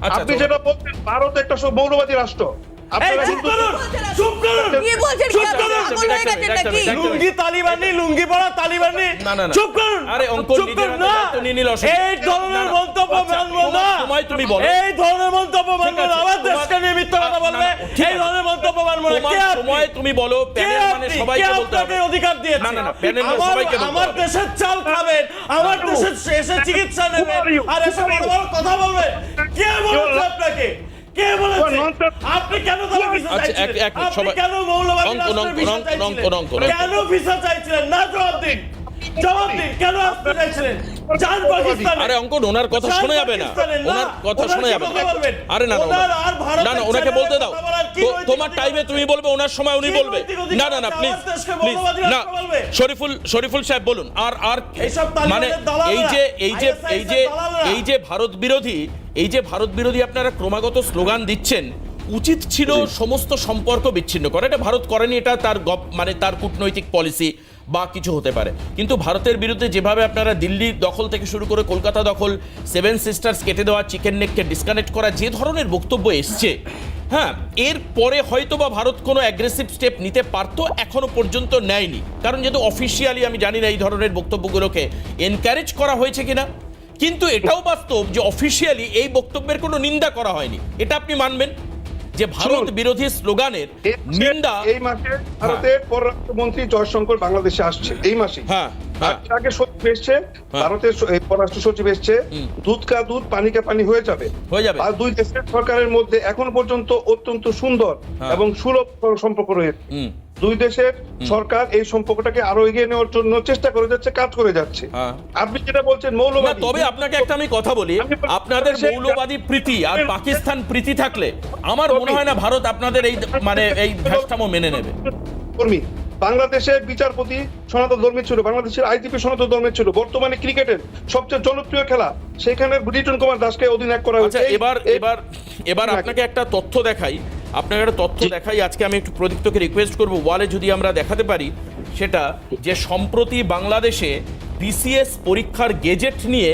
আচ্ছা, আপনি তো- যেটা বলছেন, ভারত একটা মৌলবাদী রাষ্ট্র। এই আপনারা চুপ হিন্দু- করুন, চুপ করুন। কি বলছেন? কি চুপ আপনি করুন। পাগল হয়ে গেছেন নাকি? লুঙ্গি তালিবানি, লুঙ্গি পরা তালিবানি। না, না, না। চুপ করুন। আরে অঙ্কন চুপ নিজের করুন হাতে না। দায়িত্ব নিয়ে নিল, অসুবিধা এই ধরনের না, না। মন্তব্য আচ্ছা, মানবো না। তোমায় তুমি বলো। এই ধরনের মন্তব্য মানবো ঠিক না। আছে, আমার তোমার- দেশকে নিয়ে মিথ্যা কথা বলবে। না, না, ঠিক এই আছে। ধরনের মন্তব্য মানবো না। তোমার কে আপনি? সময় তুমি বলো, কে প্যানেল মানে আপনি? সবাইকে কে বলতে আপনাকে হবে। অধিকার দিয়েছে? না, না, না, প্যানেল মানে সবাইকে বলতে আমার হবে। দেশের চাল খাবেন, আমার দেশের এসে চিকিৎসা নেবেন, আর এসে বড় বড় কথা বলবেন। কে বলেছে আপনাকে? কে বলেছে? আপনি কেন তাহলে ভিসা আচ্ছা, চাইছিলেন? এক মিনিট, আপনি সবাই- কেন মৌলবাদী অঙ্কন, রাষ্ট্রের অঙ্কন, ভিসা অঙ্কন, চাইছিলেন? অঙ্কন, অঙ্কন, কেন ভিসা চাইছিলেন? না জবাব দিন। জবাব দিন, কেন আসতে চাইছিলেন? যান পাকিস্তানে। আরে অঙ্কন, ওনার কথা যান শোনা যাবে না, পাকিস্তানে, না। ওনার কথা ওনার শোনা কি যাবে কথা না। বলবেন? আরে না না, ওনার আর ভারতের না না, ওনাকে ছেলেদের বলতে দাও। কথা বলার কি নৈতিক তোমার অধিকার টাইমে আছে? তুমি বলবে, ওনার সময় উনি কি বলবে। নৈতিক অধিকার না না না, আছে? প্লিজ আমার দেশকে প্লিজ মৌলবাদী না। রাষ্ট্র বলবে? শরীফুল সাহেব বলুন। আর এইসব তালিবানের মানে দালালরা, এই যে ISIS-এর দালালরা। এই যে ভারত বিরোধী আপনারা ক্রমাগত স্লোগান দিচ্ছেন, উচিত ছিল সমস্ত সম্পর্ক বিচ্ছিন্ন করা। এটা ভারত করেনি, এটা তার মানে তার কূটনৈতিক পলিসি বা কিছু হতে পারে। কিন্তু ভারতের বিরুদ্ধে যেভাবে আপনারা দিল্লি দখল থেকে শুরু করে কলকাতা দখল, 7 সিস্টার্স কেটে দেওয়া, চিকেন নেককে ডিসকানেক্ট করা, যে ধরনের বক্তব্য এসছে, হ্যাঁ, এর পরে হয়তো বা ভারত কোনো অ্যাগ্রেসিভ স্টেপ নিতে পারতো, এখনো পর্যন্ত নেয়নি। কারণ যেহেতু অফিসিয়ালি আমি জানি না এই ধরনের বক্তব্যগুলোকে এনকারেজ করা হয়েছে কিনা, কিন্তু এটাও বাস্তব যে অফিসিয়ালি এই বক্তব্যের কোনো নিন্দা করা হয়নি। এটা আপনি মানবেন যে ভারত বিরোধী স্লোগানের নিন্দা। এই মাসে ভারতের পররাষ্ট্রমন্ত্রী জয়শঙ্কর বাংলাদেশে আসছে, এই মাসে। হ্যাঁ, হ্যাঁ। আর আগে সচিব এসছে, ভারতের পররাষ্ট্র সচিব এসছে, দুধ কা দুধ পানি কা পানি হয়ে যাবে। আর দুই দেশের সরকারের মধ্যে এখন পর্যন্ত অত্যন্ত সুন্দর এবং সুলভ সম্পর্ক রয়েছে। দুই দেশের সরকার এই সম্পর্কটাকে আরো এগিয়ে নেওয়ার জন্য চেষ্টা করে যাচ্ছে, কাজ করে যাচ্ছে। আপনি যেটা বলছেন না, মৌলবাদী, তবে আপনাকে একটা আমি কথা বলি, আপনাদের মৌলবাদী প্রীতি আর পাকিস্তান প্রীতি থাকলে আমার মনে হয় না ভারত আপনাদের এই মানে এই ভ্যাসটামো মেনে নেবে। কর্মী বাংলাদেশের বিচারপতি সনাতন ধর্মী ছিল, বাংলাদেশের আইজিপি সনাতন ধর্মী ছিল। বর্তমানে ক্রিকেটের সবচেয়ে জনপ্রিয় খেলা, সেখানে রিটন কুমার দাসকে অধিনায়ক করা হয়েছে। আচ্ছা, এবার আপনাকে একটা তথ্য দেখাই, আজকে আমি একটু প্রদীপ্তকে রিকোয়েস্ট করব ওয়ালে যদি আমরা দেখাতে পারি, সেটা যে সম্প্রতি বাংলাদেশে বিসিএস পরীক্ষার গেজেট নিয়ে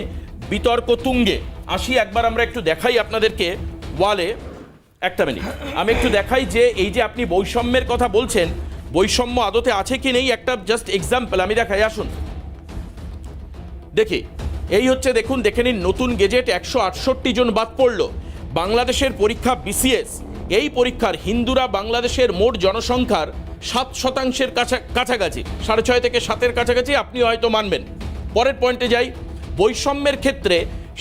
বিতর্ক তুঙ্গে। আসি একবার আমরা একটু দেখাই আপনাদেরকে ওয়ালে, একটা মিনিট আমি একটু দেখাই যে এই যে আপনি বৈষম্যের কথা বলছেন, বৈষম্য আদতে আছে কি নেই একটা জাস্ট এক্সাম্পল আমি দেখাই। আসুন দেখি, এই হচ্ছে দেখুন, দেখে নিন, নতুন গেজেট 168 জন বাদ পড়ল। বাংলাদেশের পরীক্ষা বিসিএস, এই পরীক্ষার হিন্দুরা বাংলাদেশের মোট জনসংখ্যার 7% কাছাকাছি, 6.5 থেকে 7-এর কাছাকাছি, আপনি হয়তো মানবেন। পরের পয়েন্টে যাই, বৈষম্যের ক্ষেত্রে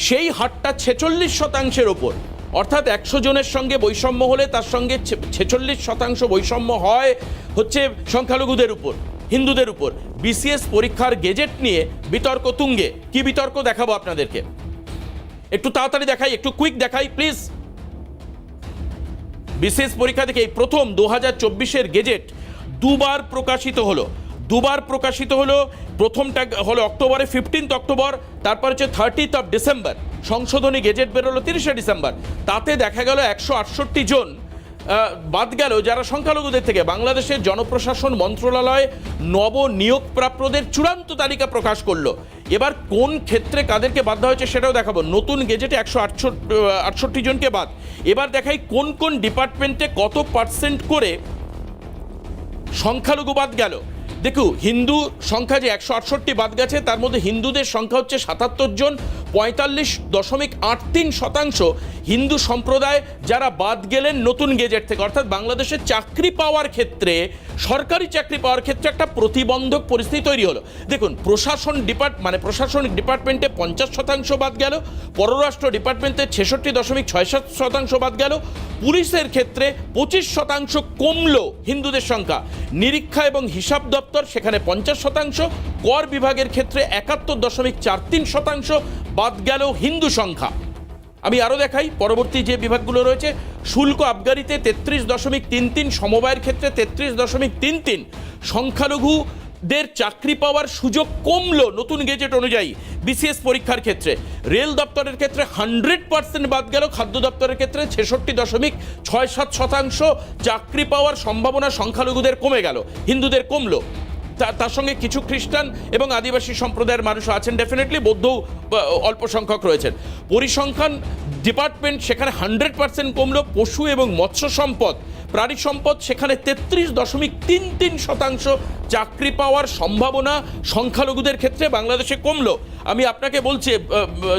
সেই হারটা 46% ওপর, অর্থাৎ 100 জনের সঙ্গে বৈষম্য হলে তার সঙ্গে 46% বৈষম্য হয় হচ্ছে সংখ্যালঘুদের উপর, হিন্দুদের উপর। বিসিএস পরীক্ষার গেজেট নিয়ে বিতর্ক তুঙ্গে। কি বিতর্ক দেখাবো আপনাদেরকে, একটু তাড়াতাড়ি দেখাই, একটু কুইক দেখাই প্লিজ। বিসিএস পরীক্ষা থেকে এই প্রথম 2024-এর গেজেট দুবার প্রকাশিত হলো। প্রথমটা হলো অক্টোবরে 15 অক্টোবর, তারপর হচ্ছে 30 ডিসেম্বর। সংশোধনী গেজেট বেরোলো 30 ডিসেম্বর। তাতে দেখা গেল 168 জন বাদ গেল যারা সংখ্যালঘুদের থেকে। বাংলাদেশের জনপ্রশাসন মন্ত্রণালয় নবনিয়োগপ্রাপ্তদের চূড়ান্ত তালিকা প্রকাশ করলো। এবার কোন ক্ষেত্রে কাদেরকে বাদ দেওয়া হয়েছে সেটাও দেখাবো। নতুন গেজেটে 168 জনকে বাদ। এবার দেখাই কোন কোন ডিপার্টমেন্টে কত পার্সেন্ট করে সংখ্যালঘু বাদ গেল। দেখো, হিন্দু সংখ্যা যে 168 বাদ গেছে, তার মধ্যে হিন্দুদের সংখ্যা হচ্ছে 77 জন, 45.83% হিন্দু সম্প্রদায় যারা বাদ গেলেন নতুন গেজেট থেকে। অর্থাৎ বাংলাদেশের চাকরি পাওয়ার ক্ষেত্রে, সরকারি চাকরি পাওয়ার ক্ষেত্রে একটা প্রতিবন্ধক পরিস্থিতি তৈরি হলো। দেখুন, প্রশাসনিক ডিপার্টমেন্টে 50% বাদ গেল, পররাষ্ট্র ডিপার্টমেন্টে 66.67% বাদ গেল, পুলিশের ক্ষেত্রে 25% কমলো হিন্দুদের সংখ্যা, নিরীক্ষা এবং হিসাব দপ্তর সেখানে 50%, কর বিভাগের ক্ষেত্রে 71.43% বাদ গেল হিন্দু সংখ্যা। আমি আরও দেখাই পরবর্তী যে বিভাগগুলো রয়েছে। শুল্ক আবগারিতে 33.33, সমবায়ের ক্ষেত্রে 33.33। সংখ্যালঘুদের চাকরি পাওয়ার সুযোগ কমলো নতুন গেজেট অনুযায়ী বিসিএস পরীক্ষার ক্ষেত্রে। রেল দপ্তরের ক্ষেত্রে 100% বাদ গেল, খাদ্য দপ্তরের ক্ষেত্রে 66.67% চাকরি পাওয়ার সম্ভাবনা সংখ্যালঘুদের কমে গেল, হিন্দুদের কমলো। তার সঙ্গে কিছু খ্রিস্টান এবং আদিবাসী সম্প্রদায়ের মানুষ আছেন, ডেফিনেটলি বৌদ্ধ অল্প সংখ্যক রয়েছেন। পরিসংখ্যান ডিপার্টমেন্ট সেখানে 100% কমলো। পশু এবং মৎস্য সম্পদ, প্রাণী সম্পদ সেখানে 33.33% চাকরি পাওয়ার সম্ভাবনা সংখ্যালঘুদের ক্ষেত্রে বাংলাদেশে কমলো। আমি আপনাকে বলছি,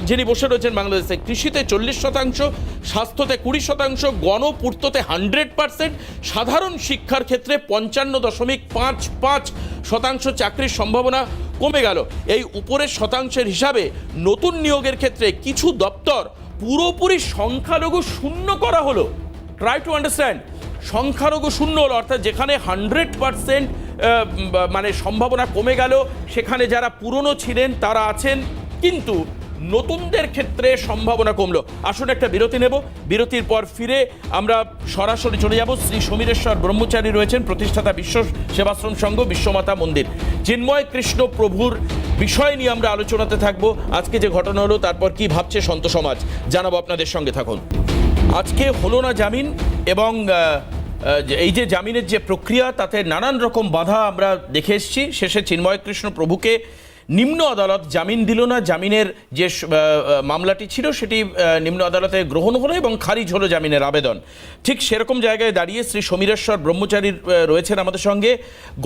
যিনি বসে রয়েছেন বাংলাদেশে, কৃষিতে 40%, স্বাস্থ্যতে 20%, গণপূর্ততে 100%, সাধারণ শিক্ষার ক্ষেত্রে 55.55% চাকরির সম্ভাবনা কমে গেল। এই উপরের শতাংশের হিসাবে নতুন নিয়োগের ক্ষেত্রে কিছু দপ্তর পুরোপুরি সংখ্যালঘু শূন্য করা হলো। ট্রাই টু আন্ডারস্ট্যান্ড, সংখ্যালঘু শূন্য হলো, অর্থাৎ যেখানে 100% সম্ভাবনা কমে গেল, সেখানে যারা পুরনো ছিলেন তারা আছেন, কিন্তু নতুনদের ক্ষেত্রে সম্ভাবনা কমলো। আসুন একটা বিরতি নেব, বিরতির পর ফিরে আমরা সরাসরি চলে যাব। শ্রী সমীরেশ্বর ব্রহ্মচারী রয়েছেন, প্রতিষ্ঠাতা বিশ্ব সেবাশ্রম সংঘ, বিশ্বমাতা মন্দির। চিন্ময় কৃষ্ণ প্রভুর বিষয় নিয়ে আমরা আলোচনাতে থাকবো। আজকে যে ঘটনা হলো, তারপর কি ভাবছে সন্ত সমাজ, জানাবো। আপনাদের সঙ্গে থাকুন। আজকে হলো না জামিন, এবং এই যে জামিনের যে প্রক্রিয়া, তাতে নানান রকম বাধা আমরা দেখে এসেছি। শেষে চিন্ময় কৃষ্ণ প্রভুকে নিম্ন আদালত জামিন দিল না। জামিনের যে মামলাটি ছিল সেটি নিম্ন আদালতে গ্রহণ হলো এবং খারিজ হলো জামিনের আবেদন। ঠিক সেরকম জায়গায় দাঁড়িয়ে শ্রী সমীরেশ্বর ব্রহ্মচারী রয়েছেন আমাদের সঙ্গে।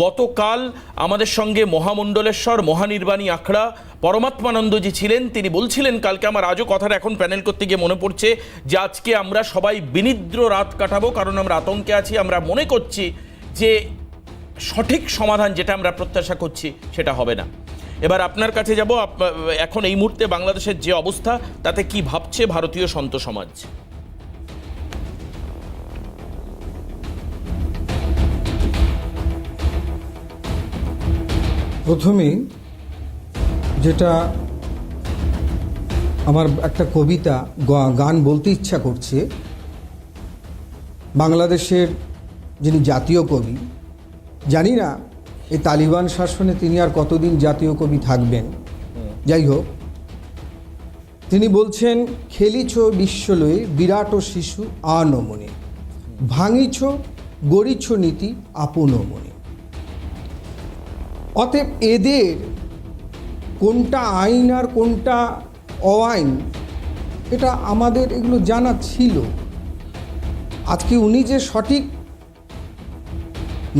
গতকাল আমাদের সঙ্গে মহামণ্ডলেশ্বর মহানির্বাণী আখড়া পরমাত্মানন্দজি ছিলেন। তিনি বলছিলেন, কালকে আমার আজও কথাটা এখন প্যানেল করতে গিয়ে মনে পড়ছে, যে আজকে আমরা সবাই বিনিদ্র রাত কাটাবো, কারণ আমরা আতঙ্কে আছি। আমরা মনে করছি যে সঠিক সমাধান যেটা আমরা প্রত্যাশা করছি সেটা হবে না। এবার আপনার কাছে যাব। এখন এই মুহূর্তে বাংলাদেশের যে অবস্থা, তাতে কি ভাবছে ভারতীয় সন্ত সমাজ? প্রথমেই যেটা আমার একটা কবিতা গান বলতে ইচ্ছা করছে, বাংলাদেশের যিনি জাতীয় কবি, জানি না এই তালিবান শাসনে তিনি আর কতদিন জাতীয় কবি থাকবেন, যাই হোক, তিনি বলছেন, খেলিছ বিশ্বলয়ে বিরাট শিশু আনমনে, ভাঙিছ গড়িছ নীতি আপন মনে। অতএব এদের কোনটা আইন আর কোনটা অআইন, এটা আমাদের এগুলো জানা ছিল। আজকে উনি যে সঠিক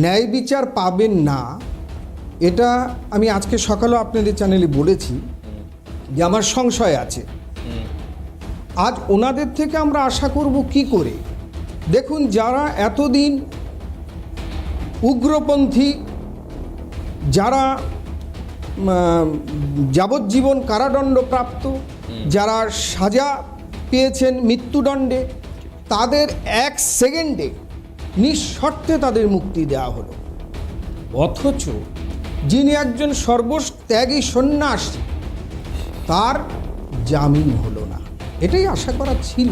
ন্যায় বিচার পাবেন না, এটা আমি আজকে সকালেও আপনাদের চ্যানেলে বলেছি যে আমার সংশয় আছে। আজ ওনাদের থেকে আমরা আশা করব কি করে? দেখুন, যারা এতদিন উগ্রপন্থী, যারা যাবজ্জীবন কারাদণ্ডপ্রাপ্ত, যারা সাজা পেয়েছেন মৃত্যুদণ্ডে, তাদের 1 সেকেন্ডে নিঃশর্তে তাদের মুক্তি দেওয়া হলো। অথচ যিনি একজন সর্বত্যাগী সন্ন্যাসী, তার জামিন হলো না। এটাই আশা করা ছিল,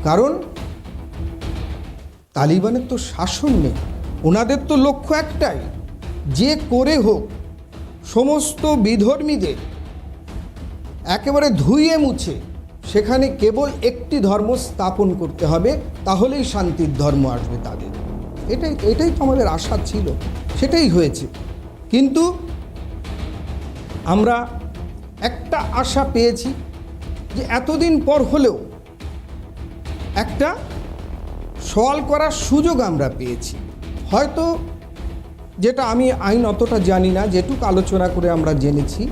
কারণ তালিবানের তো শাসন নেই, ওনাদের তো লক্ষ্য একটাই, যে করে হোক সমস্ত বিধর্মীদের একেবারে ধুয়ে মুছে সেখানে কেবল একটি ধর্ম স্থাপন করতে হবে, তাহলেই শান্তির ধর্ম আসবে তাদের। এটাই তো আমাদের আশা ছিল, সেটাই হয়েছে। কিন্তু আমরা একটা আশা পেয়েছি যে এতদিন পর হলেও একটা সওয়াল করার সুযোগ আমরা পেয়েছি। হয়তো, যেটা আমি আইন অতটা জানি না, যেটুকু আলোচনা করে আমরা জেনেছি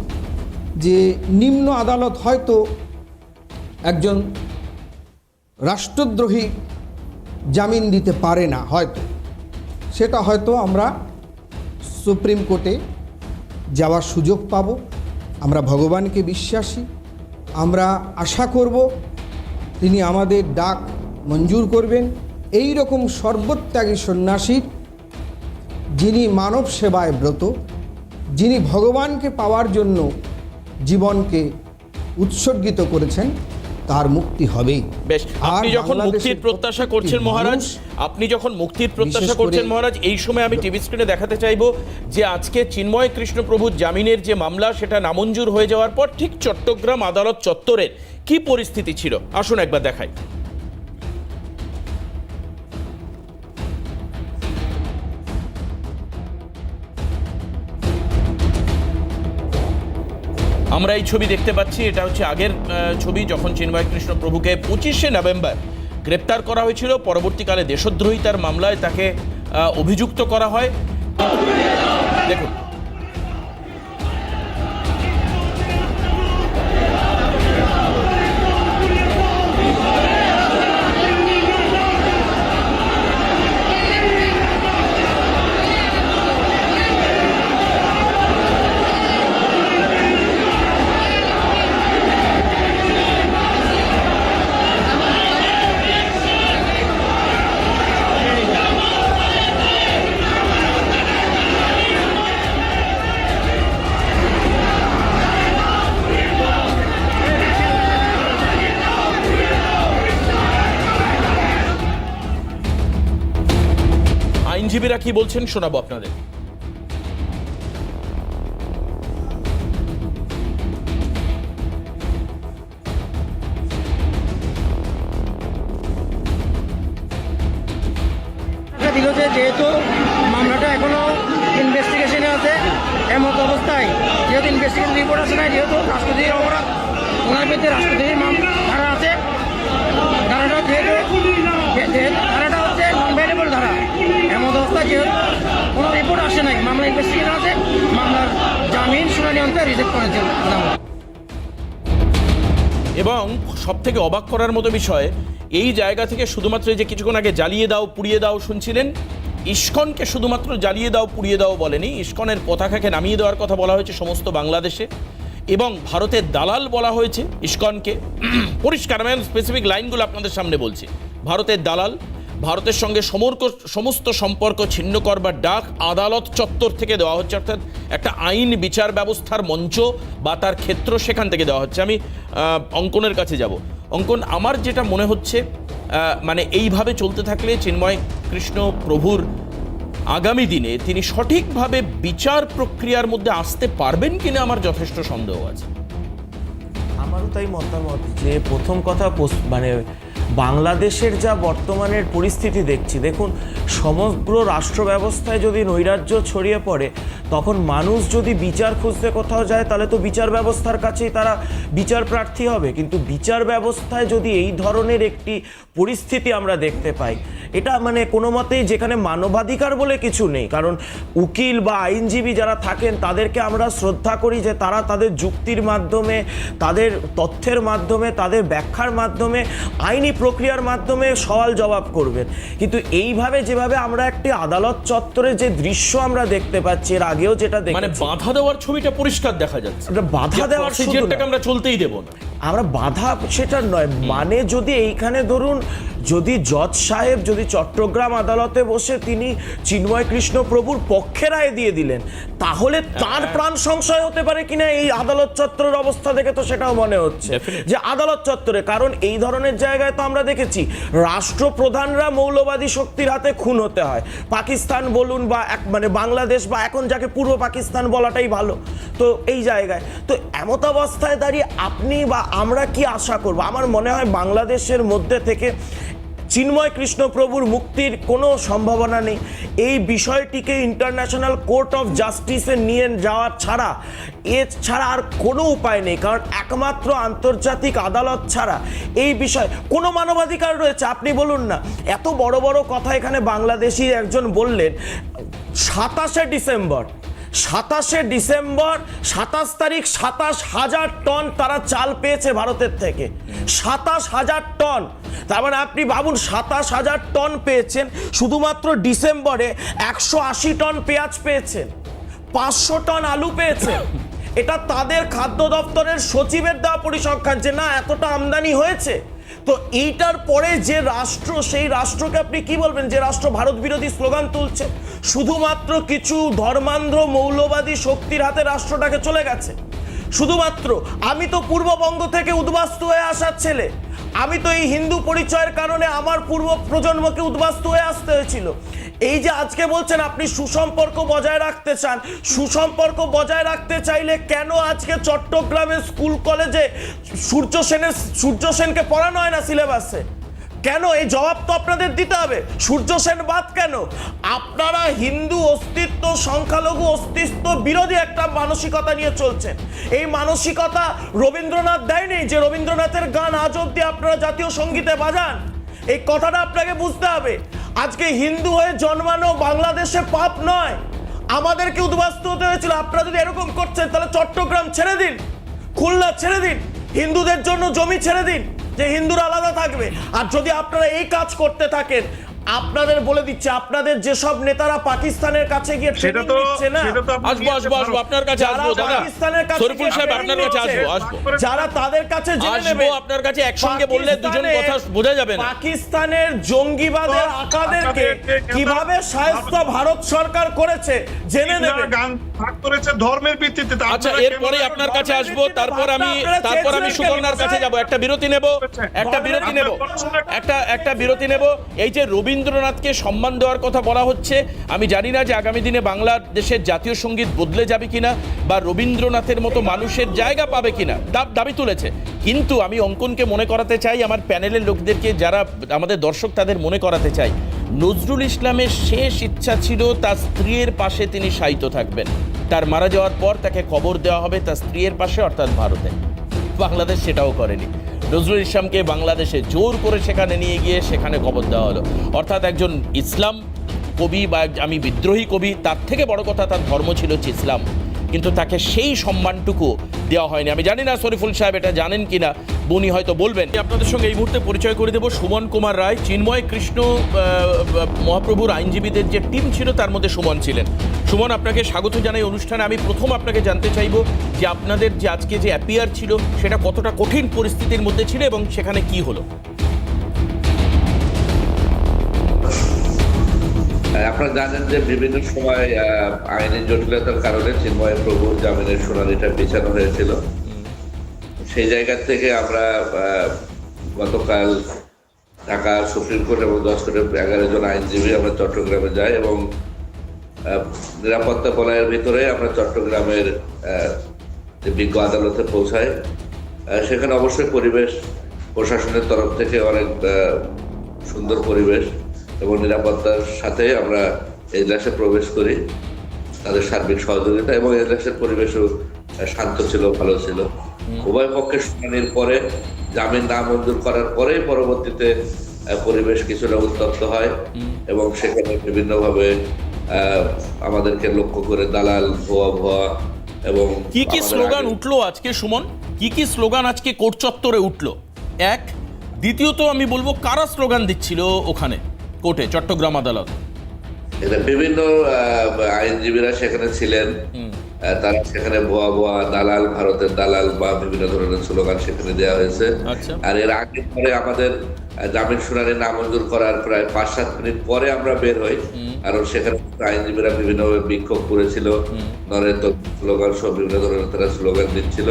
যে নিম্ন আদালত হয়তো একজন রাষ্ট্রদ্রোহী জামিন দিতে পারে না, হয়তো সেটা হয়তো আমরা সুপ্রিম কোর্টে যাওয়ার সুযোগ পাব। আমরা ভগবানকে বিশ্বাসী, আমরা আশা করব তিনি আমাদের ডাক মঞ্জুর করবেন। এই রকম সর্বত্যাগী সন্ন্যাসীর, যিনি মানব সেবায় ব্রত, যিনি ভগবানকে পাওয়ার জন্য জীবনকে উৎসর্গিত করেছেন, তার মুক্তি হবেই। বেশ, আপনি যখন মুক্তির প্রত্যাশা করছেন মহারাজ, এই সময় আমি টিভি স্ক্রিনে দেখাতে চাইবো যে আজকে চিন্ময় কৃষ্ণ প্রভুর জামিনের যে মামলা, সেটা নামঞ্জুর হয়ে যাওয়ার পর ঠিক চট্টগ্রাম আদালত চত্বরের কি পরিস্থিতি ছিল, আসুন একবার দেখাই। আমরা এই ছবি দেখতে পাচ্ছি, এটা হচ্ছে আগের ছবি, যখন চিন্ময় কৃষ্ণ প্রভুকে 25শে নভেম্বর গ্রেপ্তার করা হয়েছিল। পরবর্তীকালে দেশদ্রোহিতার মামলায় তাকে অভিযুক্ত করা হয়। দেখুন, আইনজীবীরা কি বলছেন শোনাবো আপনাদের। দিল যে যেহেতু মামলাটা এখনো ইনভেস্টিগেশনে আছে, এমন অবস্থায় যেহেতু ইনভেস্টিগেশন রিপোর্ট আসে না, যেহেতু রাষ্ট্রদ্রোহীর অপরাধ, ওনার বিরুদ্ধে রাষ্ট্রদ্রোহীর ধারা আছে, ধারাটা ধারাটা হচ্ছে নন ভ্যালিবল ধারা। এমন অবস্থায় যেহেতু কোনো রিপোর্ট আসে নাই, মামলা ইনভেস্টিগেশন আছে, মামলার জামিন শুনানি অন্তে রিজেক্ট করেছে। এবং সব থেকে অবাক করার মতো বিষয়, এই জায়গা থেকে শুধুমাত্র যে কিছুক্ষণ আগে জ্বালিয়ে দাও পুড়িয়ে দাও শুনছিলেন, ইসকনকে শুধুমাত্র জ্বালিয়ে দাও পুড়িয়ে দাও বলেনি, ইসকনের পতাকাকে নামিয়ে দেওয়ার কথা বলা হয়েছে সমস্ত বাংলাদেশে, এবং ভারতের দালাল বলা হয়েছে ইসকনকে। পরিষ্কার, আমি স্পেসিফিক লাইনগুলো আপনাদের সামনে বলছি। ভারতের দালাল, ভারতের সঙ্গে সমস্ত সম্পর্ক ছিন্ন করবার ডাক আদালত চত্বর থেকে দেওয়া হচ্ছে, অর্থাৎ একটা আইন বিচার ব্যবস্থার মঞ্চ বা তার ক্ষেত্র সেখান থেকে দেওয়া হচ্ছে। আমি অঙ্কনের কাছে যাব। অঙ্কন, আমার যেটা মনে হচ্ছে, মানে এইভাবে চলতে থাকলে চিন্ময় কৃষ্ণ প্রভুর আগামী দিনে তিনি সঠিকভাবে বিচার প্রক্রিয়ার মধ্যে আসতে পারবেন কিনা আমার যথেষ্ট সন্দেহ আছে। আমারও তাই মতামত যে প্রথম কথা মানে বাংলাদেশের যা বর্তমানের পরিস্থিতি দেখছি, দেখুন সমগ্র রাষ্ট্র ব্যবস্থায় যদি নৈরাজ্য ছড়িয়ে পড়ে, তখন মানুষ যদি বিচার খুঁজতে কোথাও যায়, তাহলে তো বিচার ব্যবস্থার কাছেই তারা বিচার প্রার্থী হবে। কিন্তু বিচার ব্যবস্থায় যদি এই ধরনের একটি পরিস্থিতি আমরা দেখতে পাই, এটা মানে কোনো মতেই, যেখানে মানবাধিকার বলে কিছু নেই, কারণ উকিল বা আইনজীবী যারা থাকেন তাদেরকে আমরা শ্রদ্ধা করি যে তারা তাদের যুক্তির মাধ্যমে, তাদের তথ্যের মাধ্যমে, তাদের ব্যাখ্যার মাধ্যমে আইনি প্রক্রিয়ার মাধ্যমে সওয়াল জবাব করবেন, কিন্তু এইভাবে যেভাবে আমরা একটি আদালত চত্বরে যে দৃশ্য আমরা দেখতে পাচ্ছি, এর আগেও যেটা মানে দেখেছি, বাধা দেওয়ার ছবিটা পরিষ্কার দেখা যাচ্ছে। এটা বাধা দেওয়ার শুধু প্রসিডিউরটাকে নয়। আমরা চলতেই দেব না। আমরা বাধা সেটা নয়, মানে যদি এইখানে ধরুন যদি জজ সাহেব যদি চট্টগ্রাম আদালতে বসে তিনি চিন্ময় কৃষ্ণ প্রভুর পক্ষে রায় দিয়ে দিলেন, তাহলে তার প্রাণ সংশয় হতে পারে কিনা এই আদালত চত্বরের অবস্থা দেখে তো সেটাও মনে হচ্ছে Definitely. যে আদালত চত্বরে, কারণ এই ধরনের জায়গায় তো আমরা দেখেছি রাষ্ট্রপ্রধানরা মৌলবাদী শক্তির হাতে খুন হতে হয়। পাকিস্তান বলুন বা মানে বাংলাদেশ বা এখন যাকে পূর্ব পাকিস্তান বলাটাই ভালো, তো এই জায়গায় তো এমত অবস্থায় দাঁড়িয়ে আপনি বা আমরা কি আশা করব? আমার মনে হয় বাংলাদেশের মধ্যে থেকে চিন্ময় কৃষ্ণ প্রভুর মুক্তির কোনো সম্ভাবনা নেই। এই বিষয়টিকে ইন্টারন্যাশনাল কোর্ট অফ জাস্টিসে নিয়ে যাওয়া ছাড়া এছাড়া আর কোনো উপায় নেই, কারণ একমাত্র আন্তর্জাতিক আদালত ছাড়া এই বিষয় কোনো মানবাধিকার রয়েছে? আপনি বলুন না, এত বড় বড় কথা এখানে বাংলাদেশি একজন বললেন 27শে ডিসেম্বর 27 তারিখ 27,000 টন তারা চাল পেয়েছে ভারতের থেকে, 27,000 টন। তার মানে আপনি ভাবুন 27,000 টন পেয়েছেন, শুধুমাত্র ডিসেম্বরে 180 টন পেঁয়াজ পেয়েছেন, 500 টন আলু পেয়েছেন। এটা তাদের খাদ্য দপ্তরের সচিবের দেওয়া পরিসংখ্যান যে না এতটা আমদানি হয়েছে। তো এইটার পরে যে রাষ্ট্র, সেই রাষ্ট্রকে আপনি কি বলবেন যে রাষ্ট্র ভারত বিরোধী স্লোগান তুলছে? শুধুমাত্র কিছু ধর্মান্ধ মৌলবাদী শক্তির হাতে রাষ্ট্রটাকে চলে গেছে। শুধুমাত্র আমি তো পূর্ববঙ্গ থেকে উদ্বাস্তু হয়ে আসার ছেলে, আমি তো এই হিন্দু পরিচয়ের কারণে আমার পূর্ব প্রজন্মকে উদ্বাস্তু হয়ে আসতে হয়েছিল। এই যে আজকে বলছেন আপনি সুসম্পর্ক বজায় রাখতে চান, সুসম্পর্ক বজায় রাখতে চাইলে কেন আজকে চট্টগ্রামের স্কুল কলেজে সূর্য সেনকে পড়ানো হয় না সিলেবাসে? কেন? এই জবাব তো আপনাদের দিতে হবে। সূর্য সেন বাদ কেন? আপনারা হিন্দু অস্তিত্ব, সংখ্যালঘু অস্তিত্ব বিরোধী একটা মানসিকতা নিয়ে চলছেন। এই মানসিকতা রবীন্দ্রনাথ দেয়নি যে রবীন্দ্রনাথের গান আজ অব্দি আপনারা জাতীয় সঙ্গীতে বাজান। এই কথাটা আপনাকে বুঝতে হবে। আজকে হিন্দু হয়ে জন্মানো বাংলাদেশে পাপ নয়, আমাদেরকে উদ্বাস্তু হতে হয়েছিল। আপনারা যদি এরকম করছেন তাহলে চট্টগ্রাম ছেড়ে দিন, খুলনা ছেড়ে দিন, হিন্দুদের জন্য জমি ছেড়ে দিন, যে হিন্দুরা আলাদা থাকবে। আর যদি আপনারা এই কাজ করতে থাকেন, আপনাদের বলে দিচ্ছে আপনাদের যেসব নেতারা পাকিস্তানের কাছে গিয়ে ট্রেনিং দিচ্ছে না, আসবো আপনার কাছে, আসবো দাদা শরীফুল সাহেব, আপনার কাছে আসবো যারা তাদের কাছে জেনে নেবে, আপনার কাছে একসঙ্গে বললে দুজন কথা বোঝা যাবে না। পাকিস্তানের জঙ্গিবাদের আকাদেরকে কিভাবে শায়েস্তা ভারত সরকার করেছে জেনে নেবে। গান ভাগ করেছে ধর্মের ভিত্তিতে। আচ্ছা, এরপরে আপনার কাছে আসবো, তারপর আমি সুবর্ণার কাছে যাব। একটা বিরতি নেব। এই যে রবীন্দ্রনাথকে সম্মান দেওয়ার কথা বলা হচ্ছে, আমি জানি না যে আগামী দিনে বাংলাদেশের জাতীয় সঙ্গীত বদলে যাবে কিনা বা রবীন্দ্রনাথের মতো মানুষের জায়গা পাবে কিনা, দাবি তুলেছে। কিন্তু আমি অঙ্কনকে মনে করাতে চাই, আমার প্যানেলের লোকদেরকে, যারা আমাদের দর্শক তাদের মনে করাতে চাই, নজরুল ইসলামের শেষ ইচ্ছা ছিল তার স্ত্রীর পাশে তিনি শায়িত থাকবেন। তার মারা যাওয়ার পর তাকে কবর দেওয়া হবে তার স্ত্রীর পাশে, অর্থাৎ ভারতে। বাংলাদেশ সেটাও করেনি। নজরুল ইসলামকে বাংলাদেশে জোর করে সেখানে নিয়ে গিয়ে সেখানে কবর দেওয়া হলো। অর্থাৎ একজন ইসলাম কবি বা আমি বিদ্রোহী কবি, তার থেকে বড় কথা তার ধর্ম ছিল হচ্ছে ইসলাম, কিন্তু তাকে সেই সম্মানটুকু দেওয়া হয়নি। আমি জানি না শরীফুল সাহেব এটা জানেন কিনা, উনি হয়তো বলবেন। আপনাদের সঙ্গে এই মুহূর্তে পরিচয় করে দেব সুমন কুমার রায়। চিন্ময় কৃষ্ণ মহাপ্রভুর আইনজীবীদের যে টিম ছিল তার মধ্যে সুমন ছিলেন। সুমন, আপনাকে স্বাগত জানাই অনুষ্ঠানে। আমি প্রথম আপনাকে জানতে চাইব যে আপনাদের যে আজকে যে অ্যাপিয়ার ছিল সেটা কতটা কঠিন পরিস্থিতির মধ্যে ছিল এবং সেখানে কি হলো? আপনারা জানেন যে বিভিন্ন সময় আইনি জটিলতার কারণে চিন্ময় প্রভুর জামিনের শুনানিটা পেছানো হয়েছিল। সেই জায়গা থেকে আমরা গতকাল ঢাকা সুপ্রিম কোর্ট এবং 10 কোর্টের 11 জন আইনজীবী আমরা চট্টগ্রামে যাই এবং নিরাপত্তা বলয়ের ভিতরে আমরা চট্টগ্রামের যে বিজ্ঞ আদালতে পৌঁছাই। সেখানে অবশ্যই পরিবেশ প্রশাসনের তরফ থেকে অনেক সুন্দর পরিবেশ এবং নিরাপত্তার সাথে আমরা এজলাসে প্রবেশ করি, তাদের সার্বিক সহযোগিতা, এবং এজলাসের পরিবেশও শান্ত ছিল, ভালো ছিল। উভয় পক্ষের শুনানির পরে জামিন না মঞ্জুর করার পরে পরবর্তীতে পরিবেশ কিছুটা উত্তপ্ত হয় এবং সেখানে বিভিন্নভাবে আমাদেরকে লক্ষ্য করে দালাল ভুয়া এবং কি স্লোগান উঠলো আজকে সুমন? কি স্লোগান আজকে কোর্ট চত্বরে উঠলো? এক, দ্বিতীয়ত আমি বলবো কারা স্লোগান দিচ্ছিল ওখানে কোর্টে, চট্টগ্রাম আদালত? এটা বিভিন্ন আইনজীবীরা সেখানে ছিলেন, তারা সেখানে ভুয়া ভুয়া দালাল, ভারতের দালাল বা বিভিন্ন ধরনের স্লোগান সেখানে দেওয়া হয়েছে। আচ্ছা। আর এর আগে পরে আমাদের জামিন শুনানি নামঞ্জুর করার প্রায় 5-7 মিনিট পরে আমরা বের হই, কারণ সেখানে বিভিন্ন বিভিন্নভাবে বিক্ষোভ করেছিল, নরেন্দ্র স্লোগান সহ বিভিন্ন ধরনের তারা স্লোগান দিচ্ছিল।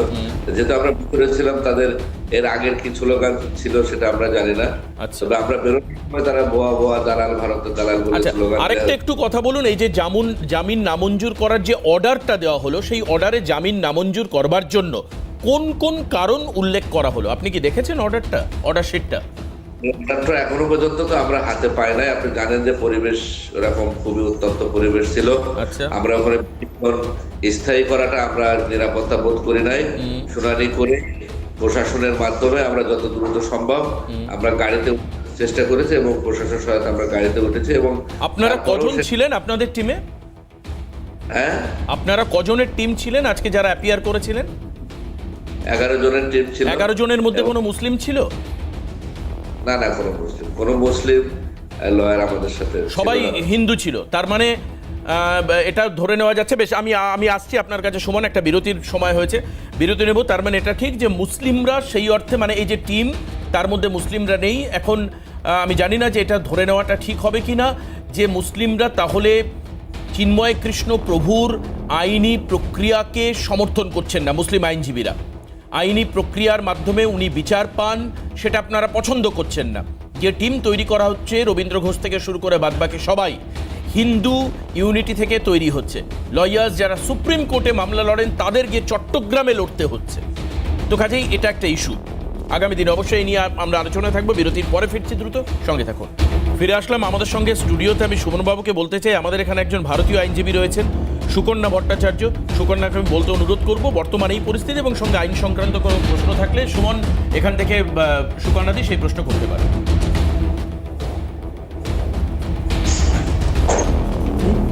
যেহেতু আমরা ভিতরে ছিলাম, তাদের এর আগের কি স্লোগান ছিল সেটা আমরা জানি না। আচ্ছা। তবে আমরা বেরোনোর সময় তারা ভুয়া ভুয়া দালাল, ভারতের দালাল বলে আচ্ছা, স্লোগান। আরেকটা একটু কথা বলুন, এই যে জামিন নামঞ্জুর করার যে অর্ডারটা দেওয়া হলো, সেই অর্ডারে জামিন নামঞ্জুর করবার জন্য কোন কোন কারণ উল্লেখ করা হলো? আপনি কি দেখেছেন অর্ডারটা, অর্ডার শিটটা? অর্ডারটা এখনো পর্যন্ত তো আমরা হাতে পাই নাই। আপনি জানেন যে পরিবেশ এরকম খুবই উত্তপ্ত পরিবেশ ছিল। আচ্ছা। আমরা ওখানে স্থায়ী করাটা আমরা নিরাপত্তা বোধ করি নাই। শুনানি করে প্রশাসনের মাধ্যমে আমরা যত দ্রুত সম্ভব আমরা গাড়িতে চেষ্টা করেছি এবং প্রশাসন সহায়তা আমরা গাড়িতে উঠেছি। এবং আপনারা কজন ছিলেন আপনাদের টিমে? হ্যাঁ, আপনারা কজনের টিম ছিলেন আজকে যারা অ্যাপিয়ার করেছিলেন? 11 জনের টিম ছিল। 11 জনের মধ্যে কোনো মুসলিম ছিল? না, কোনো মুসলিম লয়ার আমাদের সাথে সবাই ছিল না। হিন্দু ছিল, তার মানে এটা ধরে নেওয়া যাচ্ছে। বেশ, আমি আসছি আপনার কাছে সুমন, একটা বিরতির সময় হয়েছে, বিরতি নেব। তার মানে এটা ঠিক যে মুসলিমরা সেই অর্থে, মানে এই যে টিম তার মধ্যে মুসলিমরা নেই। এখন আমি জানি না যে এটা ধরে নেওয়াটা ঠিক হবে কি না, যে মুসলিমরা তাহলে চিন্ময় কৃষ্ণ প্রভুর আইনি প্রক্রিয়াকে সমর্থন করছেন না। মুসলিম আইনজীবীরা আইনি প্রক্রিয়ার মাধ্যমে উনি বিচার পান, সেটা আপনারা পছন্দ করছেন না। যে টিম তৈরি করা হচ্ছে, রবীন্দ্র ঘোষ থেকে শুরু করে বাদবাকি সবাই হিন্দু ইউনিটি থেকে তৈরি হচ্ছে। লয়ার্স যারা সুপ্রিম কোর্টে মামলা লড়েন, তাদের গিয়ে চট্টগ্রামে লড়তে হচ্ছে। তো কাজেই এটা একটা ইস্যু। আগামী দিনে অবশ্যই নিয়ে আমরা আলোচনায় থাকবো। বিরতির পরে ফিরছি, দ্রুত সঙ্গে থাকুন। ফিরে আসলাম আমাদের সঙ্গে স্টুডিওতে। আমি সুমনবাবুকে বলতে চাই, আমাদের এখানে একজন ভারতীয় আইনজীবী রয়েছেন, সুকন্যা ভট্টাচার্য। সুকন্যাকে আমি বলতে অনুরোধ করব বর্তমানে এই পরিস্থিতি এবং সঙ্গে আইন সংক্রান্ত কোনো প্রশ্ন থাকলে সুমন এখান থেকে সুকন্যাদি সেই প্রশ্ন করতে পারে।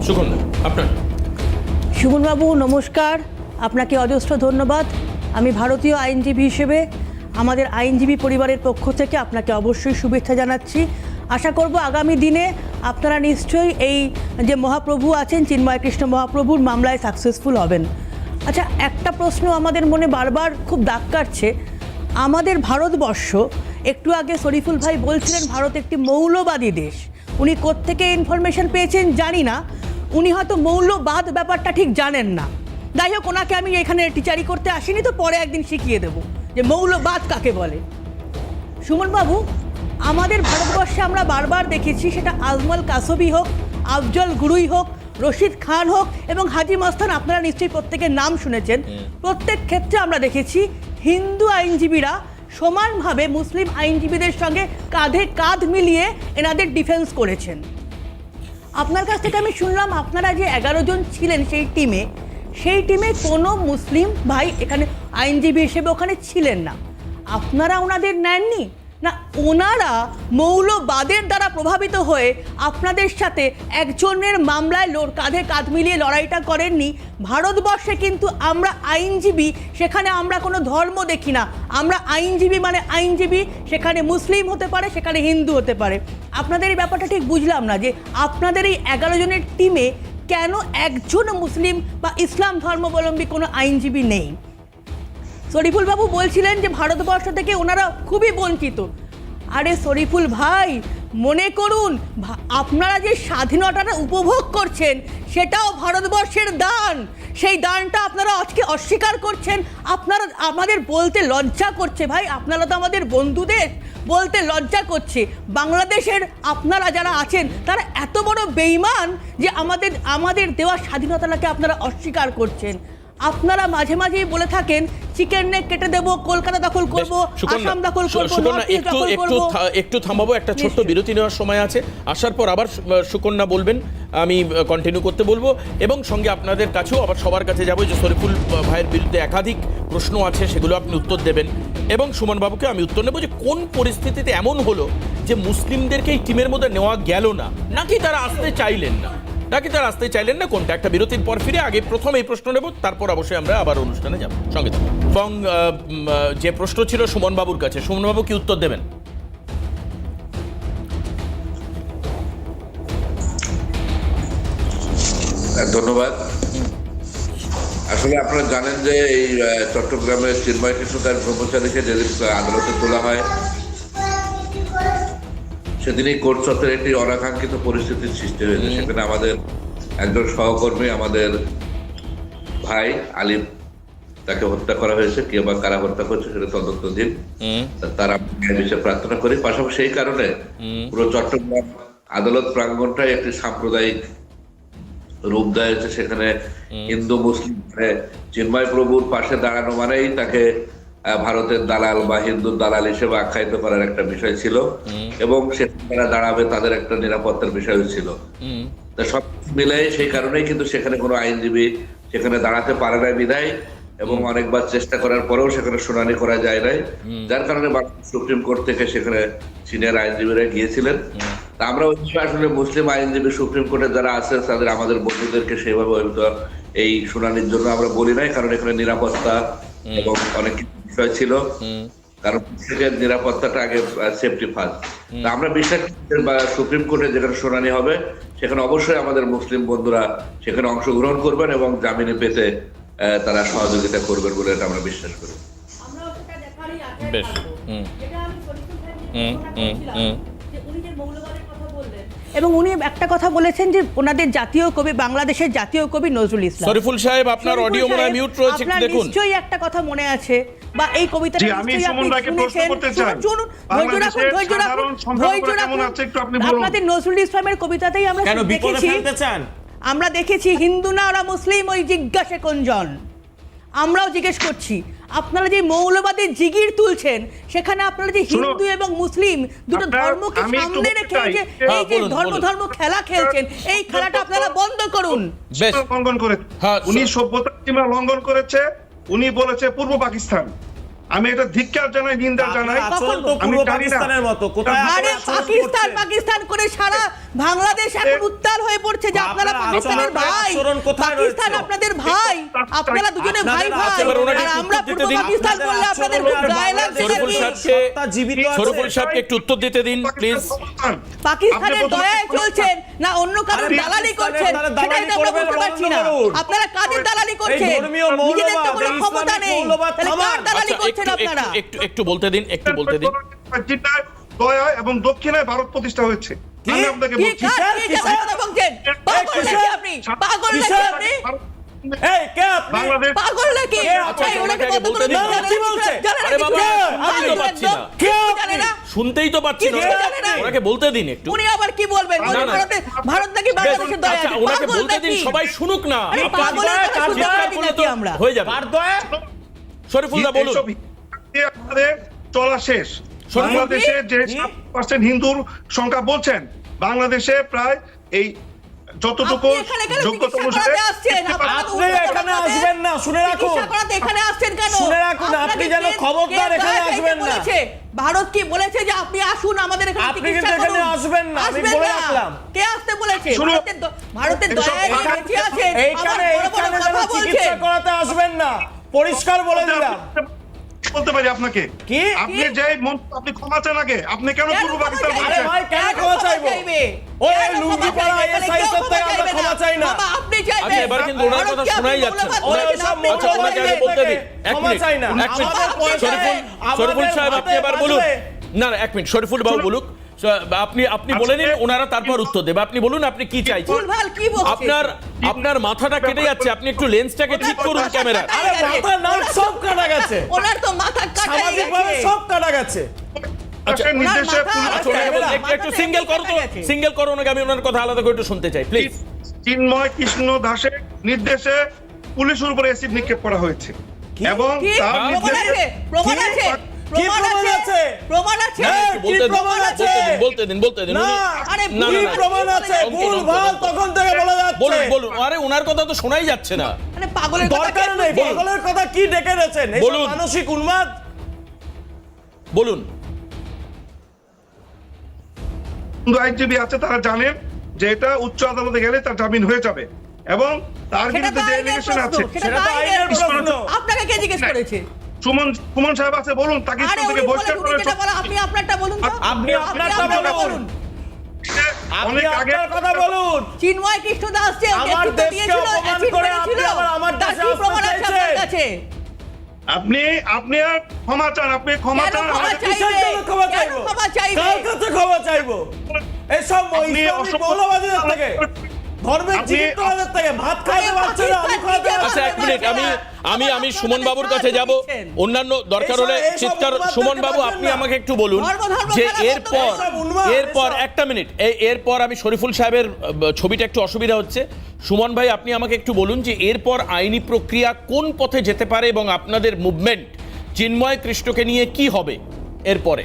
সুকন্যা, আপনার। সুমনবাবু নমস্কার, আপনাকে অজস্র ধন্যবাদ। আমি ভারতীয় আইনজীবী হিসেবে আমাদের আইনজীবী পরিবারের পক্ষ থেকে আপনাকে অবশ্যই শুভেচ্ছা জানাচ্ছি। আশা করব আগামী দিনে আপনারা নিশ্চয়ই এই যে মহাপ্রভু আছেন, চিন্ময় কৃষ্ণ মহাপ্রভুর মামলায় সাকসেসফুল হবেন। আচ্ছা, একটা প্রশ্ন আমাদের মনে বারবার খুব দাগ কাটছে। আমাদের ভারতবর্ষ, একটু আগে শরীফুল ভাই বলছিলেন ভারত একটি মৌলবাদী দেশ। উনি কোত্থেকে ইনফরমেশন পেয়েছেন জানি না, উনি হয়তো মৌলবাদ ব্যাপারটা ঠিক জানেন না। যাই হোক, ওনাকে আমি এখানে টিচারি করতে আসিনি, তো পরে একদিন শিখিয়ে দেবো যে মৌলবাদ কাকে বলে। সুমনবাবু, আমাদের ভারতবর্ষে আমরা বারবার দেখেছি, সেটা আজমল কাসবি হোক, আফজল গুরুই হোক, রশিদ খান হোক এবং হাজি মস্তান, আপনারা নিশ্চয়ই প্রত্যেকের নাম শুনেছেন। প্রত্যেক ক্ষেত্রে আমরা দেখেছি হিন্দু আইনজীবীরা সমানভাবে মুসলিম আইনজীবীদের সঙ্গে কাঁধে কাঁধ মিলিয়ে এনাদের ডিফেন্স করেছেন। আপনার কাছ থেকে আমি শুনলাম আপনারা যে 11 জন ছিলেন সেই টিমে কোনো মুসলিম ভাই এখানে আইনজীবী হিসেবে ওখানে ছিলেন না। আপনারা ওনাদের নেননি না? ওনারা মৌলবাদের দ্বারা প্রভাবিত হয়ে আপনাদের সাথে একজনের মামলায় কাঁধে কাঁধ মিলিয়ে লড়াইটা করেননি। ভারতবর্ষে কিন্তু আমরা আইনজীবী, সেখানে আমরা কোনো ধর্ম দেখি না। আমরা আইনজীবী মানে আইনজীবী, সেখানে মুসলিম হতে পারে, সেখানে হিন্দু হতে পারে। আপনাদের এই ব্যাপারটা ঠিক বুঝলাম না, যে আপনাদের এই 11 জনের টিমে কেন একজন মুসলিম বা ইসলাম ধর্মাবলম্বী কোনো আইনজীবী নেই। শরীফুল বাবু বলছিলেন যে ভারতবর্ষ থেকে ওনারা খুবই বঞ্চিত। আরে শরীফুল ভাই, মনে করুন আপনারা যে স্বাধীনতাটা উপভোগ করছেন সেটাও ভারতবর্ষের দান। সেই দানটা আপনারা আজকে অস্বীকার করছেন। আপনারা, আমাদের বলতে লজ্জা করছে ভাই, আপনারা তো আমাদের বন্ধু দেশ, বলতে লজ্জা করছে। বাংলাদেশের আপনারা যারা আছেন তারা এত বড় বেঈমান যে আমাদের দেওয়া স্বাধীনতাটাকে আপনারা অস্বীকার করছেন। আপনারা মাঝে মাঝেই বলে থাকেন চিকেন নেক কেটে দেবো, কলকাতা দখল করব, আসাম দখল করব, একটু থামাবো, একটা ছোট্ট বিরতি নেওয়ার সময় আছে। আসার পর আবার সুকন্যা বলবেন, আমি কন্টিনিউ করতে বলবো এবং সঙ্গে আপনাদের কাছেও আবার সবার কাছে যাবো। যে শরীফুল ভাইয়ের বিরুদ্ধে একাধিক প্রশ্ন আছে, সেগুলো আপনি উত্তর দেবেন এবং সুমন বাবুকে আমি উত্তর নেবো যে কোন পরিস্থিতিতে এমন হলো যে মুসলিমদেরকে এই টিমের মধ্যে নেওয়া গেল না, নাকি তারা আসতে চাইলেন না, কোনটা। একটা বিরতির পর ফিরে আগে প্রথম এই প্রশ্ন নেব, তারপর অবশ্যই আমরা আবার অনুষ্ঠানে যাব। সঙ্গে থাকুন। এবং যে প্রশ্ন ছিল সুমন বাবুর কাছে, সুমন বাবু কি উত্তর দেবেন? ধন্যবাদ। আসলে আপনারা জানেন যে এই চট্টগ্রামের চিন্ময় কৃষ্ণকার ব্রহ্মচারীকে যেদিন আদালতে তোলা হয় সেদিনই কোর্ট চত্বরে একটি অনাকাঙ্ক্ষিত পরিস্থিতির সৃষ্টি হয়েছে। সেখানে আমাদের একজন সহকর্মী, আমাদের ভাই আলিফ, তাকে হত্যা করা হয়েছে। কে বা কারা হত্যা করছে সেটা তদন্তাধীন, তারা বিষয়ে প্রার্থনা করি। পাশাপাশি সেই কারণে পুরো চট্টগ্রাম আদালত প্রাঙ্গণটাই একটি সাম্প্রদায়িক রূপ দেওয়া হয়েছে। সেখানে হিন্দু মুসলিম চিন্ময় প্রভুর পাশে দাঁড়ানো মানেই তাকে ভারতের দালাল বা হিন্দুর দালাল হিসেবে আখ্যায়িত করার একটা বিষয় ছিল, এবং সেখানে দাঁড়াবে তাদের একটা নিরাপত্তার বিষয় ছিল। সব মিলাই সেই কারণেই কিন্তু সেখানে কোনো আইনজীবী সেখানে দাঁড়াতে পারে না বিধায়, এবং অনেকবার চেষ্টা করার পরেও সেখানে শুনানি করা যায় নাই, যার কারণে সুপ্রিম কোর্ট থেকে সেখানে সিনিয়র আইনজীবীরা গিয়েছিলেন। তা আমরা ওই আসলে মুসলিম আইনজীবী সুপ্রিম কোর্টে যারা আছে তাদের আমাদের বন্ধুদেরকে সেভাবে হয়তো এই শুনানির জন্য আমরা বলি নাই, কারণ এখানে নিরাপত্তা এবং অনেক বিষয় ছিল, কারণ নিরাপত্তাটা আগে সেফটি ফার্স্ট। তা আমরা বিশ্বাস করি সুপ্রিম কোর্টে যেখানে শুনানি হবে সেখানে অবশ্যই আমাদের মুসলিম বন্ধুরা সেখানে অংশগ্রহণ করবেন এবং জামিনে পেতে তারা সহযোগিতা করবেন বলে এটা আমরা বিশ্বাস করি। বেশ। এবং উনি একটা কথা বলেছেন যে ওনাদের জাতীয় কবি, বাংলাদেশের জাতীয় কবি নজরুল ইসলাম। শরীফুল সাহেব, আপনার অডিও মনে হয় মিউট রয়েছে, একটু দেখুন। নিশ্চয়ই একটা কথা মনে আছে, বা এই কবিতাটা নিশ্চয়ই আপনি শুনেছেন। আপনাদের নজরুল ইসলামের কবিতাতেই আমরা দেখেছি, আমরা দেখেছি হিন্দু না ওরা মুসলিম, ওই জিজ্ঞাসে কোনজন। আমরাও জিজ্ঞেস করছি, আপনারা যে মৌলবাদী জিগির তুলছেন সেখানে আপনারা যে হিন্দু এবং মুসলিম দুটো ধর্মকে সামনে রেখে যে এই যে ধর্ম খেলা খেলছেন, এই খেলাটা আপনারা বন্ধ করুন। লঙ্ঘন করে উনি সভ্যতা সীমা লঙ্ঘন করেছে, উনি বলেছে পূর্ব পাকিস্তান। আমি এটা ধিক্কার জানাই, নিন্দা জানাই। আমি পাকিস্তানের মতো কোথায় আরে পাকিস্তান করে সারা বাংলাদেশ এখন উত্তাল হয়ে পড়ছে যে আপনারা পাকিস্তানের ভাই, পাকিস্তান আপনাদের ভাই, আপনারা দুজনে ভাই ভাই, আর আমরা পূর্ব পাকিস্তান বললে আপনাদের খুব গায়ে লাগছে। শরীফুল সাহেবকে একটু উত্তর দিতে দিন প্লিজ। পাকিস্তানের দয়ায় চলছেন না অন্য কারোর দালালি করছেন সেটাই তো আমরা বলতে পারছি না। আপনারা কাদের দালালি করছেন? নিজেদের তো কোনো ক্ষমতা নেই, তাহলে কার দালালি করছেন আপনারা? একটু বলতে দিন, একটু বলতে দিন। দয়া এবং দক্ষিণায় ভারত প্রতিষ্ঠা হয়েছে। আমি আপনাকে বলছি পাগল নাকি আপনি? পাগল নাকি আপনি? এই কে আপনি? বাংলাদেশ পাগল নাকি? আচ্ছা ওনাকে বলতে দিন। কি বলছে? আরে বাবা, আমি তো পাচ্ছি না। কে জানে না? শুনতেই তো পাচ্ছি না। ওনাকে বলতে দিন একটু। উনি আবার কি বলবেন? ভারত নাকি বাংলাদেশের দয়া? আচ্ছা ওনাকে বলতে দিন, সবাই শুনুক না। পাগলের কথা শুনতে নাকি আমরা? হয়ে যাবে। কার দয়া? শরীফুল্লাহ বলুন। আমাদের চলা শেষ। বাংলাদেশে যে 7% হিন্দুর সংখ্যা বলছেন, বাংলাদেশে প্রায় এই যতটুকু যোগ্যতা অনুসারে আপনি এখানে আসবেন না, শুনে রাখুন। এখানে আসছেন কেন? শুনে রাখুন, আপনি যেন খবরদার এখানে আসবেন না। ভারত কি বলেছে যে আপনি আসুন আমাদের এখানে আপনি কিন্তু এখানে আসবেন না, আমি বলে রাখলাম। কে আসতে বলেছে? ভারতের দয়ায় বেঁচে আছেন, এইখানে যেন চিকিৎসা করাতে আসবেন না, পরিষ্কার বলে দিলাম। বলতে পারি আপনাকে কি? আপনি যে আপনি ক্ষমা চান আগে, আপনি কেন পূর্ব পাকিস্তান আরে বলছেন? ভাই কেন ক্ষমা চাইবো? ওই লুঙ্গি পরা আইএসআই থেকে আমরা ক্ষমা চাই না। আপনি চাইবেন। আচ্ছা এবার কিন্তু ওনার কথা শোনাই যাচ্ছে না। ওই সব ওনাকে আগে বলতে দিন। এক মিনিট, শরীফুল সাহেব আপনি এবার বলুন। না না, এক মিনিট, শরীফুল বাবু বলুক। আপনি বলে নিন, ওনারা তারপর উত্তর দেবে। আপনি বলুন আপনি কি চাইছেন। আপনার মাথাটা কেটে যাচ্ছে, আপনি একটু লেন্সটাকে ঠিক করুন ক্যামেরা। আরে মাথা নাক সব কাটা গেছে, ওনার তো মাথা কাটা গেছে, সামাজিকভাবে সব কাটা গেছে। আচ্ছা নির্দেশে একটু সিঙ্গেল করো তো, সিঙ্গেল করো ওনাকে, আমি ওনার কথা আলাদা করে একটু শুনতে চাই প্লিজ। চিন্ময় কৃষ্ণ দাসের নির্দেশে পুলিশের উপরে অ্যাসিড নিক্ষেপ করা হয়েছে এবং তার নির্দেশে প্রমাণ আছে, কি প্রমাণ আছে? প্রমাণ আছে, কি প্রমাণ আছে? বলতে দিন। না, আরে কি প্রমাণ আছে? ভুলভাল তখন থেকে বলা যাচ্ছে। বলুন। আরে ওনার কথা তো শোনাই যাচ্ছে না। মানে পাগলের দরকার নেই, পাগলের কথা কি ডেকে রেখেছেন? এই বলুন। মানসিক উন্মাদ। বলুন। আইনজীবী আছে, তারা জানেন যে এটা উচ্চ আদালতে গেলে তার জামিন হয়ে যাবে, এবং তার বিরুদ্ধে যে এলিগেশন আছে সেটা তো আইনের প্রশ্ন। আপনাকে কে জিজ্ঞেস করেছে? সুমন সাহেব আছে, বলুন তাকে স্কুল থেকে বহিষ্কার করার আপনি আপনারটা বলুন তো। আপনি আপনারটা বলুন। আপনি অনেক আগে আপনার কথা বলুন। চিন্ময় কৃষ্ণ দাস যে আমার নেতৃত্ব দেশকে দিয়েছিল, অপমান অ্যাসিড করে মেরেছিল, আপনি আবার আমার তার দেশে কি আসতে প্রমাণ আছে চাইছেন? আপনার কাছে? আপনি আর ক্ষমা চান, আপনি ক্ষমা কেন চান ক্ষমা আমাকে- চাইবে? কিসের জন্য ক্ষমা কেন চাইবো? ক্ষমা চাইবে? কার কাছে ক্ষমা চাইবো? এইসব আপনি ইসলামিক অসভ্য- মৌলবাদীদের থেকে, ধর্মের আপনি- চিকিৎসকদের থেকে, ভাত খাওয়াতে পারছে না, আলু খাওয়াতে আচ্ছা, পারছে আচ্ছা, না। এক মিনিট, আমি সুমন বাবুর কাছে যাব। অন্যান্য দরকার হলে এইসব চিৎকার, উন্মাদদেরকে সুমন বাবু পারবেন আপনি না। আমাকে একটু বলুন ধর্ম যে খেলা করতে এরপর এইসব উন্মাদ, এরপর এইসব- একটা মিনিট, এরপর আমি শরীফুল সাহেবের ছবিটা একটু অসুবিধা হচ্ছে। সুমন ভাই আপনি আমাকে একটু বলুন যে এরপর আইনি প্রক্রিয়া কোন পথে যেতে পারে এবং আপনাদের মুভমেন্ট চিন্ময় কৃষ্ণকে নিয়ে কি হবে এরপরে?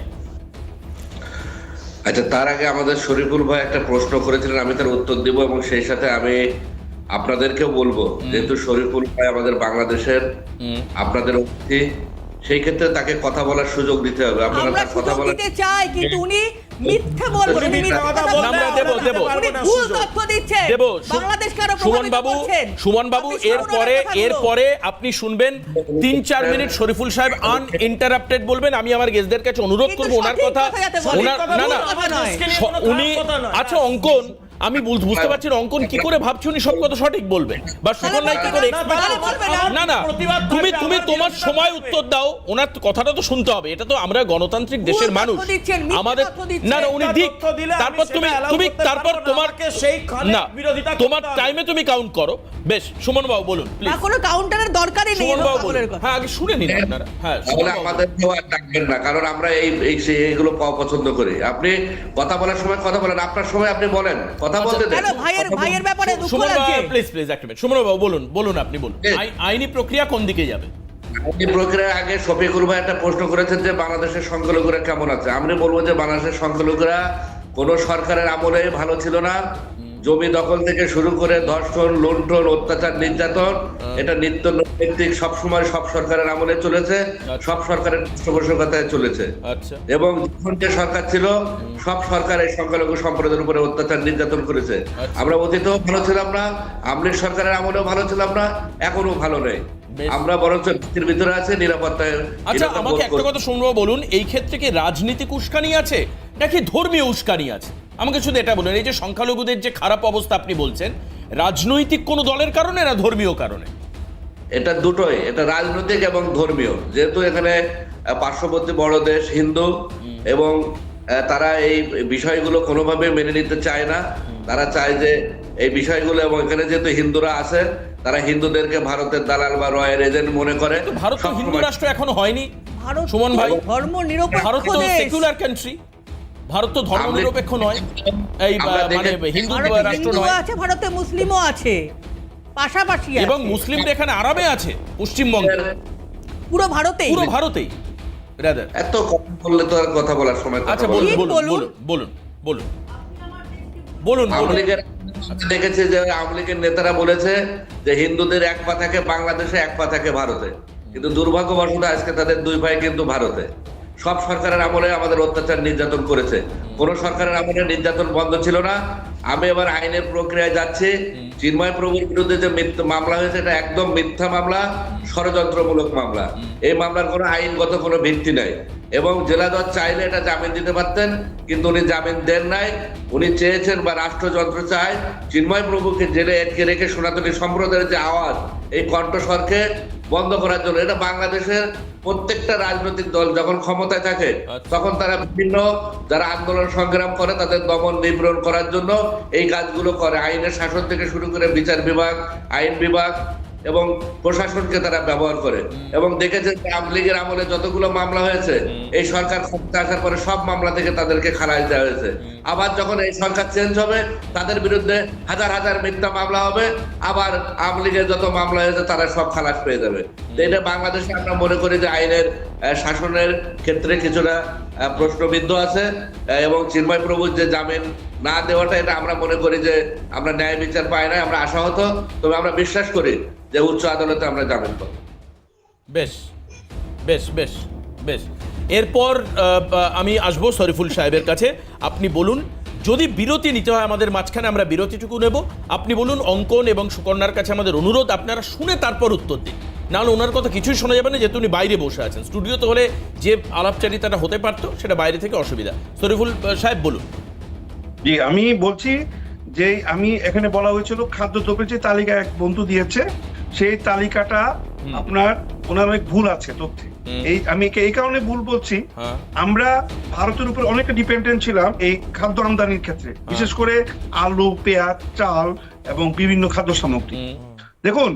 আচ্ছা, তার আগে আমাদের শরীফুল ভাই একটা প্রশ্ন করেছিলেন, আমি তার উত্তর দেব এবং সেই সাথে আমি আপনাদেরকেও বলবো, যেহেতু শরীফুল ভাই আমাদের বাংলাদেশের আপনাদের অতিথি, সেই ক্ষেত্রে তাকে কথা বলার সুযোগ দিতে হবে। আপনারা আমরা তার কথা সুযোগ বলার দিতে চাই, কিন্তু উনি মিথ্যে বলবেন, উনি মিথ্যে কথা বলবেন, বলবেন। দেব। উনি ভুল তথ্য দিচ্ছেন, দেব বাংলাদেশকে আরো সুমন প্রভাবিত বাবু, করছেন। সুমন বাবু আপনি শুনুন এরপরে ওনার কথাগুলো। এরপরে আপনি শুনবেন 3-4 মিনিট শরীফুল সাহেব আনইন্টারাপ্টেড বলবেন। আমি আমার গেস্টদের কাছে অনুরোধ কিন্তু করব ওনার সঠিক কথা, কথা যাতে বলেন। ওনার না না কথা নয়। উনি আচ্ছা অঙ্কন, আমি বুঝতে পারছি না অঙ্কন কি করে ভাবছি উনি সব কথা সঠিক বলবেন বা সুকন্যা কি করে expect তাহলে করছে। বলবে না। না না প্রতিবাদ তুমি থাকবে, তুমি আমার তোমার বিরুদ্ধে সময় থাকবে। উত্তর দাও, ওনার কথাটা তো শুনতে হবে। এটা তো আমরা গণতান্ত্রিক দেশের ভুল মানুষ, তথ্য দিচ্ছেন, মিথ্যে আমাদের তথ্য দিচ্ছেন। না না উনি দিক, তথ্য দিলে আমি তারপর সেটা তুমি allow তুমি করতে তারপর পারবো না, তোমার আমাকে সেইখানে না বিরোধিতা করতে তোমার হবে। টাইমে তুমি কাউন্ট করো। বেশ, সুমন বাবু বলুন না, প্লিজ। কোনো কাউন্টারের দরকারই নেই সুমন বাবু সকলের বলুন। কথা। হ্যাঁ আগে শুনে নিন আপনারা। হ্যাঁ সুমন তাহলে বাবু। আমাদের কেউ আর ডাকবেন না, কারণ আমরা এইগুলো পাওয়া পছন্দ করি। আপনি কথা বলার সময় কথা বলেন, আপনার সময় আপনি বলেন, কথা বলতে দেন। কেন ভাইয়ের ব্যাপারে দুঃখ সুমন বাবু লাগছে? প্লিজ একটা মিনিট। সুমন বাবু বলুন আপনি বলুন আইনি প্রক্রিয়া কোন দিকে যাবে? এই প্রক্রিয়ার আগে শফিকুল ভাই একটা প্রশ্ন করেছেন যে বাংলাদেশের সংখ্যালঘুরা কেমন আছে। আমি বলবো যে বাংলাদেশের সংখ্যালঘুরা কোন সরকারের আমলে ভালো ছিল না। জমি দখল থেকে শুরু করে ধর্ষণ, লুণ্ঠন, অত্যাচার, নির্যাতন, এটা নিত্য নৈতিক সবসময় সব সরকারের আমলে চলেছে, সব সরকারের পৃষ্ঠপোষকতায় চলেছে। আচ্ছা এবং যখন যে সরকার ছিল সব সরকার এই সংখ্যালঘু সম্প্রদায়ের উপরে অত্যাচার নির্যাতন করেছে। আমরা অতীতেও ভালো ছিলাম না, আওয়ামী লীগ সরকারের আমলেও ভালো ছিলাম না, এখনো ভালো নেই। আমরা বরঞ্চ ভিত্তির ভিতরে আছে, নিরাপত্তায়। আচ্ছা আমাকে একটা কথা শুনবো, বলুন এই ক্ষেত্রে কি রাজনীতিক উস্কানি আছে নাকি ধর্মীয় উস্কানি আছে? আমাকে শুধু এটা বলুন, এই যে সংখ্যালঘুদের যে খারাপ অবস্থা আপনি বলছেন, রাজনৈতিক কোন দলের কারণে না ধর্মীয় কারণে? এটা দুটোই, এটা রাজনৈতিক এবং ধর্মীয়। যেহেতু এখানে পার্শ্ববর্তী বড় দেশ হিন্দু এবং তারা এই বিষয়গুলো কোনোভাবে মেনে নিতে চায় না। তারা চায় যে এই বিষয়গুলো, এবং এখানে যেহেতু হিন্দুরা আছে, তারা হিন্দুদেরকে ভারতের দালাল বা রয়ের এজেন্ট মনে করে। তো ভারত তো হিন্দু রাষ্ট্র এখনো হয়নি ভারত সুমন ভাই। ধর্ম নিরপেক্ষ ভারত তো দেশ। সেকুলার কান্ট্রি, ভারত তো ধর্ম নিরপেক্ষ নয়, এই মানে হিন্দু ভারতে রাষ্ট্র হিন্দুও নয়। আছে, ভারতে মুসলিমও আছে, পাশাপাশি আছে। এবং মুসলিমরা এখানে আরামে আছে পশ্চিমবঙ্গে, পুরো ভারতেই। পুরো ভারতেই রাদার। এত কথা বললে তো আর কথা বলার সময় কথা আচ্ছা বলা বলুন যায় না। বলুন বলুন বলুন বলুন বলুন আওয়ামী বলুন। লীগের দেখেছে যে আওয়ামী লীগের নেতারা বলেছে যে হিন্দুদের এক পা থাকে বাংলাদেশে, এক পা থাকে ভারতে, কিন্তু দুর্ভাগ্যবশত আজকে তাদের দুই ভাই কিন্তু ভারতে। সব সরকারের আমলে আমাদের অত্যাচার নির্যাতন করেছে, কোন সরকারের আমলে নির্যাতন বন্ধ ছিল না। আমি এবার আইনের প্রক্রিয়ায় যাচ্ছি। চিন্ময় প্রভুর বিরুদ্ধে যে মিথ্যা মামলা হয়েছে, এটা একদম মিথ্যা মামলা, ষড়যন্ত্রমূলক মামলা। এই মামলার কোনো আইনগত কোনো ভিত্তি নাই, এবং জেলা জজ চাইলে এটা জামিন দিতে পারতেন, কিন্তু উনি জামিন দেন নাই। উনি চেয়েছেন বা রাষ্ট্রযন্ত্র চায় চিন্ময় প্রভুকে জেলে আটকে রেখে সনাতনী সম্প্রদায়ের যে আওয়াজ, এই কণ্ঠস্বরকে বন্ধ করার জন্য। এটা বাংলাদেশের প্রত্যেকটা রাজনৈতিক দল যখন ক্ষমতায় থাকে তখন তারা বিভিন্ন যারা আন্দোলন সংগ্রাম করে তাদের দমন নিপীড়ন করার জন্য এই কাজগুলো করে। আইনের শাসন থেকে শুরু করে বিচার বিভাগ, আইন বিভাগ এবং প্রশাসনকে তারা ব্যবহার করে। এবং দেখেছে আওয়ামী লীগের আমলে যতগুলো মামলা হয়েছে, এই সরকার ক্ষমতা আসার পরে সব মামলা থেকে তাদেরকে খালাস দেওয়া হয়েছে। আবার যখন এই সরকার চেঞ্জ হবে, তাদের বিরুদ্ধে হাজার হাজার মিথ্যা মামলা হবে, আবার আওয়ামী লীগের যত মামলা হয়েছে তারা সব খালাস পেয়ে যাবে। তো এটা বাংলাদেশে আমরা মনে করি যে আইনের শাসনের ক্ষেত্রে কিছুটা প্রশ্নবিদ্ধ আছে, এবং চিন্ময় প্রভুর যে জামিন না দেওয়াটা, এটা আমরা মনে করি যে আমরা ন্যায় বিচার পাই না, আমরা আশাহত। তবে আমরা বিশ্বাস করি যে উচ্চ আদালতে আমরা জামিন পাবো। বেশ বেশ বেশ বেশ। এরপর আমি আসবো শরীফুল সাহেবের কাছে। আপনি বলুন, যদি বিরতি নিতে হয় আমাদের মাঝখানে আমরা বিরতিটুকু নেব। আপনি বলুন, অঙ্কন এবং সুকন্যার কাছে আমাদের অনুরোধ, আপনারা শুনে তারপর উত্তর দিন, নাহলে ওনার কথা কিছুই শোনা যাবে না, যেহেতু উনি বাইরে বসে আছেন। স্টুডিওতে হলে যে আলাপচারিতাটা হতে পারতো সেটা বাইরে থেকে অসুবিধা। শরীফুল সাহেব বলুন। জি, আমি বলছি যে আমি এখানে বলা হয়েছিল খাদ্যদ্রব্যের যে তালিকা এক বন্ধু দিয়েছে, সেই তালিকাটা আপনার ওনার অনেক ভুল আছে তথ্যে। আমি এই কারণে ভুল বলছি, আমরা ভারতের উপর অনেকটা ডিপেন্ডেন্ট ছিলাম এই খাদ্য আমদানির ক্ষেত্রে, বিশেষ করে আলু, পেঁয়াজ, চাল এবং বিভিন্ন খাদ্য সামগ্রী। দেখুন,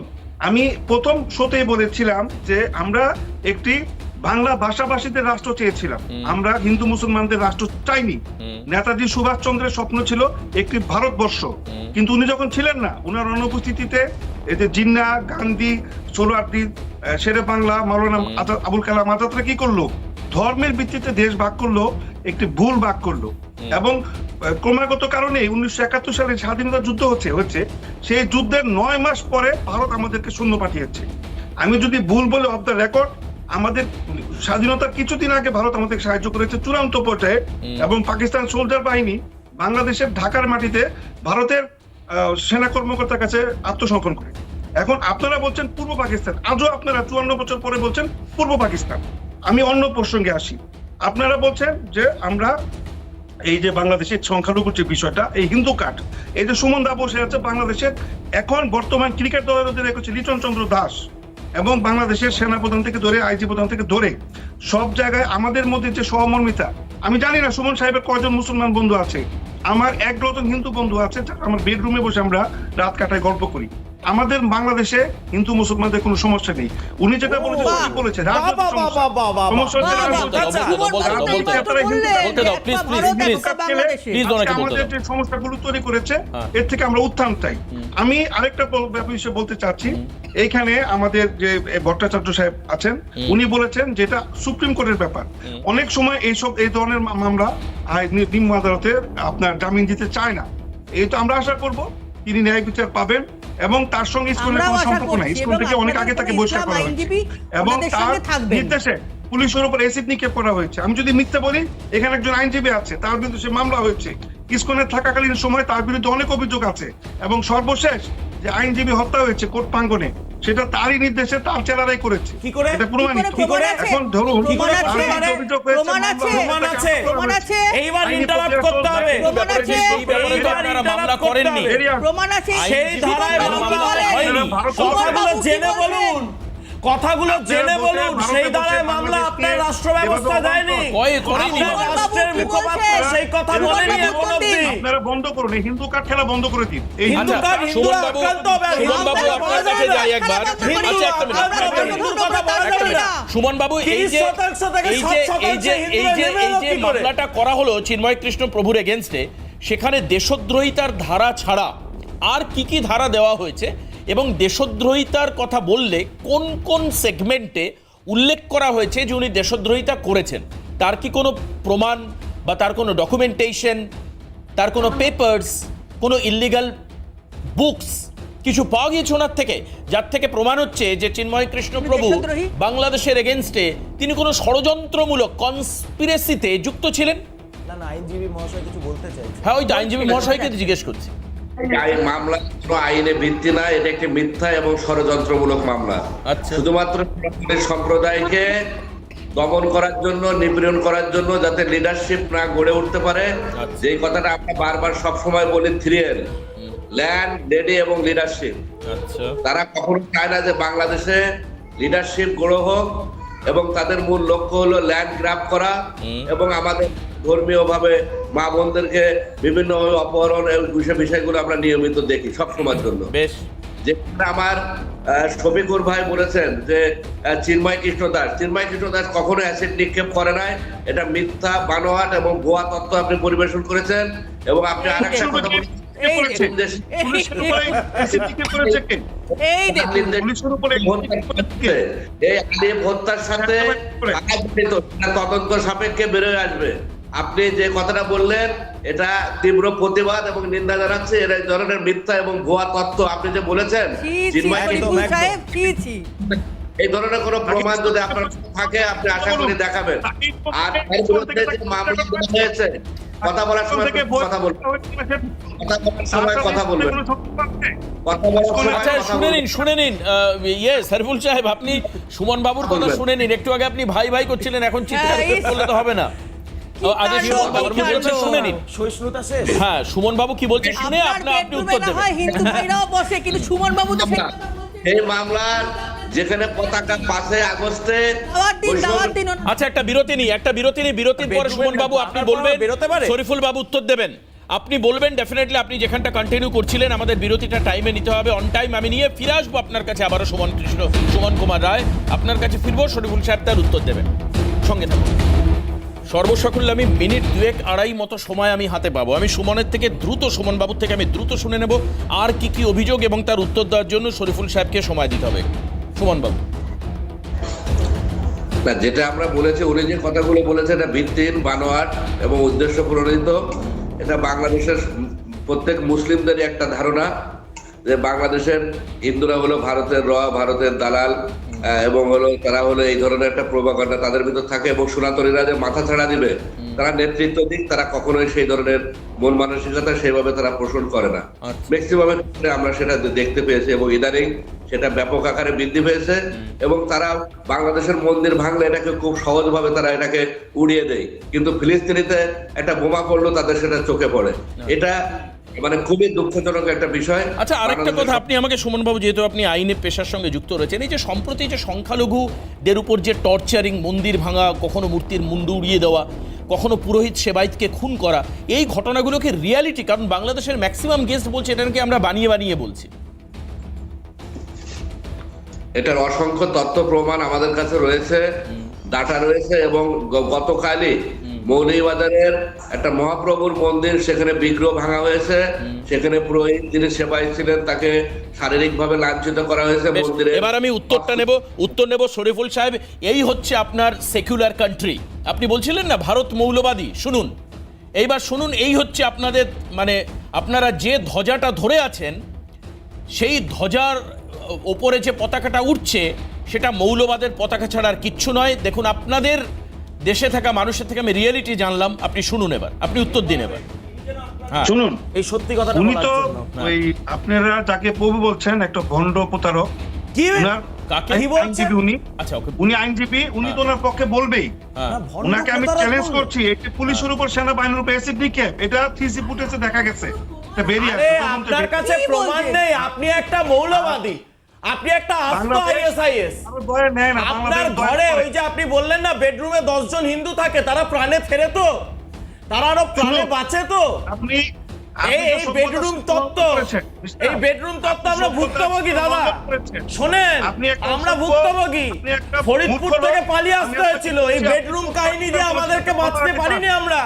আমি প্রথম শোতেই বলেছিলাম যে আমরা একটি বাংলা ভাষাভাষীদের রাষ্ট্র চেয়েছিলাম, আমরা হিন্দু মুসলমানদের রাষ্ট্র চাইনি। নেতাজি সুভাষ চন্দ্রের স্বপ্ন ছিল একটি ভারতবর্ষ, কিন্তু উনি যখন ছিলেন না, উনার অনুপস্থিতিতে এই যে জিন্না, গান্ধী, সোহরাওয়ার্দী, শেরে বাংলা, মাওলানা আবুল কালাম আজাদরা কি করলো? ধর্মের ভিত্তিতে দেশ ভাগ করলো, একটি ভুল ভাগ করলো। এবং ক্রমাগত কারণে 1971 সালে স্বাধীনতা যুদ্ধ হচ্ছে, সেই যুদ্ধের 9 মাস পরে ভারত আমাদেরকে সৈন্য পাঠিয়েছে। আমি যদি ভুল বলে অফ দ্য রেকর্ড, আমাদের স্বাধীনতার কিছুদিন আগে ভারত আমাদের সাহায্য করেছে চূড়ান্ত পর্যায়ে, এবং পাকিস্তান সোলজার বাহিনী বাংলাদেশের ঢাকার মাটিতে ভারতের সেনা কর্মকর্তার কাছে আত্মসমর্পণ করে। এখন আপনারা বলছেন পূর্ব পাকিস্তান, আজও আপনারা 54 বছর পরে বলছেন পূর্ব পাকিস্তান। আমি অন্য প্রসঙ্গে আসি। আপনারা বলছেন যে আমরা এই যে বাংলাদেশের সংখ্যালঘুর যে বিষয়টা, এই হিন্দু কার্ড, এই যে সুমন দা বসে আছে বাংলাদেশের এখন বর্তমান ক্রিকেট দলের অধীনে হচ্ছে লিটন চন্দ্র দাস, এবং বাংলাদেশের সেনাপ্রধান থেকে ধরে আইজি প্রধান থেকে ধরে সব জায়গায় আমাদের মধ্যে যে সহমর্মিতা, আমি জানি না সুমন সাহেবের কয়জন মুসলমান বন্ধু আছে, আমার 1 ডজন হিন্দু বন্ধু আছে, আমার বেডরুমে বসে আমরা রাত কাটায় গল্প করি। আমাদের বাংলাদেশে হিন্দু মুসলমানদের কোনো সমস্যা নেই। উনি যেটা বলেছেন উনি বলেছেন আমাদের যে সমস্যাগুলো তৈরি করেছে, এর থেকে আমরা উত্থান চাই। আমি আরেকটা বিষয় বলতে চাচ্ছি, এইখানে আমাদের যে ভট্টাচার্য সাহেব আছেন, উনি বলেছেন যেটা সুপ্রিম কোর্টের ব্যাপার। অনেক সময় এই ধরনের মামলা নিম্ন আদালতে আপনার জামিন দিতে চায় না। এই তো আমরা আশা করব তিনি ন্যায় বিচার পাবেন, এবং তার সঙ্গে স্কুলের কোনো সম্পর্ক নাই, স্কুল থেকে অনেক আগে তাকে বহিষ্কার করা হয়েছে, এবং তার নির্দেশে পুলিশের উপর এসিড নিক্ষেপ করা হয়েছে। আমি যদি মিথ্যে বলি, এখানে একজন আইনজীবী আছে, তার বিরুদ্ধে সে মামলা হয়েছে, ইসকনে থাকাকালীন সময় তার বিরুদ্ধে অনেক অভিযোগ আছে, এবং সর্বশেষ যে আইনজীবী হত্যা হয়েছে কোর্ট প্রাঙ্গণে, সেটা তারই নির্দেশে তার চেলারাই করেছে। কি করে? এটা প্রমাণিত। এখন ধরুন এইবার ইন্টারাপ্ট করতে হবে। মামলা করেননি, সেই ধারায় মামলা হয়নি। কথাগুলো জেনে বলুন, কথাগুলো জেনে বলুন, সেই ধারায় মামলা আপনার রাষ্ট্র ব্যবস্থা দেয়নি, রাষ্ট্রের মুখপাত্র সেই কথা বলেনি এখনো অবধি। আপনারা বন্ধ করুন, এই হিন্দু কার্ড খেলা বন্ধ করে দিন। এই হিন্দু কার্ড হিন্দুরা আক্রান্ত হবে। সুমন বাবু আপনার কাছে যাই একবার। আচ্ছা একটা মিনিট, সুমন বাবু, এই যে মামলাটা করা হলো চিন্ময় কৃষ্ণ প্রভুর এগেইনস্টে, সেখানে দেশদ্রোহিতার ধারা ছাড়া আর কি কি ধারা দেওয়া হয়েছে, এবং দেশদ্রোহিতার কথা বললে কোন কোন সেগমেন্টে উল্লেখ করা হয়েছে যে উনি দেশদ্রোহিতা করেছেন? তার কি কোনো প্রমাণ বা তার কোনো ডকুমেন্টেশন, তার কোনো পেপারস, কোনো ইলিগাল বুকস কিছু পাওয়া গিয়েছে ওনার থেকে, যার থেকে প্রমাণ হচ্ছে যে চিন্ময় কৃষ্ণ প্রভু বাংলাদেশের এগেইনস্টে তিনি কোনো ষড়যন্ত্রমূলক কনস্পিরেসিতে যুক্ত ছিলেন? না না, আইনজীবী মহাশয় কিছু বলতে চাইছেন। হ্যাঁ, ওই আইনজীবী মহাশয়কে জিজ্ঞেস করছি। মামলা আইনে ভিত্তি না, এটা একটি মিথ্যা এবং ষড়যন্ত্রমূলক মামলা। শুধুমাত্র সম্প্রদায়কে দমন করার জন্য, নিপীড়ন করার জন্য, যাতে লিডারশিপ না গড়ে উঠতে পারে, যে কথাটা আমরা বারবার সবসময় বলি, 3L, ল্যান্ড, লেডি এবং লিডারশিপ। তারা কখনো চায় না যে বাংলাদেশে লিডারশিপ গড়ে হোক, এবং তাদের মূল লক্ষ্য হলো ল্যান্ড গ্র্যাব করা, এবং আমাদের ধর্মীয় ভাবে মা বোনদেরকে বিভিন্ন অপহরণ এই বিষয়গুলো আমরা নিয়মিত দেখি সবসময়ের জন্য। যেখানে আমার শফিকুর ভাই বলেছেন যে চিন্ময় কৃষ্ণ দাস কখনো অ্যাসিড নিক্ষেপ করে নাই, এটা মিথ্যা, বানোয়াট এবং ভুয়া তথ্য আপনি পরিবেশন করেছেন। এবং আপনি আরেকটা কথা বলেছেন, হত্যার সাথে তদন্ত সাপেক্ষে বেরোয় আসবে। আপনি যে কথাটা বললেন, এটা তীব্র প্রতিবাদ এবং নিন্দা জানাচ্ছে। এর ধরনের মিথ্যা এবং ভুয়া তথ্য আপনি যে বলেছেন, এই ধরনের কোন প্রমাণ যদি আপনার থাকে, আপনি আশা করি দেখাবেন। আর এর বিরুদ্ধে যে মামলা হয়েছে, কথা বলার সময় কথা বলবেন, কথা বলবেন। আচ্ছা, শুনে নিন সারিফুল সাহেব, আপনি সুমন বাবুর কথা শুনে নিন। একটু আগে আপনি ভাই ভাই করছিলেন, এখন চিৎকার করলে তো হবে না। আগে সুমন বাবু কি বলছেন শুনে নিন। সহিষ্ণুতা শেষ। হ্যাঁ, সুমন বাবু কি বলছেন শুনে আপনি উত্তর দেবেন। হিন্দু ভাইরাও বসে, কিন্তু সুমন বাবু তো সেই কথা বলছেন। এই মামলার যেখানে পতাকা 5 আগস্টে দাওয়াত দিন আচ্ছা, একটা বিরতি নিই, বিরতির পরে সুমন বাবু আপনি বলবেন, বেরোতে পারে? শরীফুল বাবু উত্তর দেবেন। আপনি বলবেন ডেফিনেটলি, আপনি যেখানটা কন্টিনিউ করছিলেন, আমাদের বিরতিটা টাইমে নিতে হবে, অন টাইম আমি নিয়ে ফিরে আসবো আপনার কাছে আবারও। সুমন কুমার রায় আপনার কাছে ফিরবো, শরীফুল সাহেব তার উত্তর দেবেন, সঙ্গে থাকুন। সর্বসাকুল্যে আমি মিনিট 2-2.5 মতো সময় আমি হাতে পাবো। আমি সুমনের থেকে দ্রুত, সুমন বাবুর থেকে আমি দ্রুত শুনে নেব আর কি কি অভিযোগ, এবং তার উত্তর দেওয়ার জন্য শরীফুল সাহেবকে সময় দিতে হবে। সুমন বাবু। না, যেটা আমরা বলেছি, উনি যে কথাগুলো বলেছে এটা ভিত্তিহীন, বানোয়াট এবং উদ্দেশ্য প্রণোদিত। এটা বাংলাদেশের প্রত্যেক মুসলিমদেরই একটা ধারণা যে বাংলাদেশের হিন্দুরা হলো ভারতের ভারতের দালাল, এবং তারা হলো এই ধরনের একটা প্রভাকাণ্ডা তাদের ভিতর থাকে, এবং সনাতনীরা যে মাথা ছাড়া দিবে, তারা নেতৃত্ব দিক, তারা কখনোই সেই ধরনের মন মানসিকতা সেইভাবে তারা পোষণ করে না। ম্যাক্সিমামের ক্ষেত্রে আমরা সেটা দেখতে পেয়েছি, এবং ইদানিং সেটা ব্যাপক আকারে বৃদ্ধি পেয়েছে, এবং তারা বাংলাদেশের মন্দির ভাঙলে এটাকে খুব সহজভাবে তারা এটাকে উড়িয়ে দেয়, কিন্তু ফিলিস্তিনিতে একটা বোমা করলো তাদের সেটা চোখে পড়ে। এটা মানে খুবই দুঃখজনক একটা বিষয়। আচ্ছা, আরেকটা কথা আপনি আমাকে, সুমন বাবু, যেহেতু আপনি আইনে পেশার সঙ্গে যুক্ত রয়েছেন, এই যে সম্প্রতি যে সংখ্যালঘুদের উপর যে টর্চারিং, মন্দির ভাঙা, কখনো মূর্তির মুন্ডু উড়িয়ে দেওয়া, কখনো পুরোহিত সেবায়েতকে খুন করা, এই ঘটনাগুলোকে রিয়ালিটি, কারণ বাংলাদেশের ম্যাক্সিমাম গেস্ট বলছে এটাকে আমরা বানিয়ে বলছি। এটার অসংখ্য তথ্য প্রমাণ আমাদের কাছে রয়েছে, ডাটা রয়েছে, এবং গতকালই মৌলভীবাজারের একটা মহাপ্রভুর মন্দির, সেখানে বিগ্রহ ভাঙা হয়েছে, সেখানে পুরোহিত যিনি সেবায় ছিলেন তাকে শারীরিকভাবে লাঞ্ছিত করা হয়েছে মন্দিরে। এবার আমি উত্তর নেব শরীফুল সাহেব। এই হচ্ছে আপনার সেকুলার কান্ট্রি, আপনি বলছিলেন না ভারত মৌলবাদী। শুনুন, এইবার শুনুন, এই হচ্ছে আপনাদের, মানে আপনারা যে ধ্বজাটা ধরে আছেন, সেই ধ্বজার ওপরে যে পতাকাটা উঠছে সেটা মৌলবাদের পতাকা ছাড়া আর কিচ্ছু নয়। দেখুন, আপনাদের দেশে থাকা মানুষের থেকে আমি রিয়েলিটি জানলাম, আপনি শুনুন, এবার আপনি উত্তর দিন। এবার শুনুন, এই সত্যি কথাটা উনি বলার তো জন্য। ওই আপনারা যাকে প্রভু বলছেন একটা ভণ্ড প্রতারক, কি কাকে কি বলছেন? আইনজীবী উনি, আচ্ছা, ওকে। উনি আইনজীবী, উনি তো ওনার পক্ষে বলবেই। না, ভণ্ড ওনাকে আমি প্রতারক চ্যালেঞ্জ বলবেন। করছি, একটি পুলিশের উপর সেনাবাহিনীর উপর অ্যাসিড নিক্ষেপ, এটা 3C ফুটেজে দেখা গেছে, এটা বেরিয়ে আরে আসছে, তদন্তে আপনার বেরিয়ে কাছে কি প্রমাণ বলছেন? নেই, আপনি একটা মৌলবাদী, আপনি একটা আস্ত আইএসআইএস। আমার ভয় নেয় না, আপনার বাংলাদেশ ভয় ঘরে করে। ওই যে আপনি বললেন না বেডরুমে 10 জন হিন্দু থাকে, তারা প্রাণে ফেরে তো, তারা আরো প্রাণে শুনুন, বাঁচে তো। আপনি এই বেডরুম তত্ত্ব, এই বেডরুম তত্ত্ব আমরা ভুক্তভোগী দাদা। শোনেন, আমরা ভুক্তভোগী। ফরিদপুর থেকে পালিয়ে আসতে হয়েছিল, এই বেডরুম কাহিনী দিয়ে আমাদেরকে বাঁচতে পারিনি আমরা।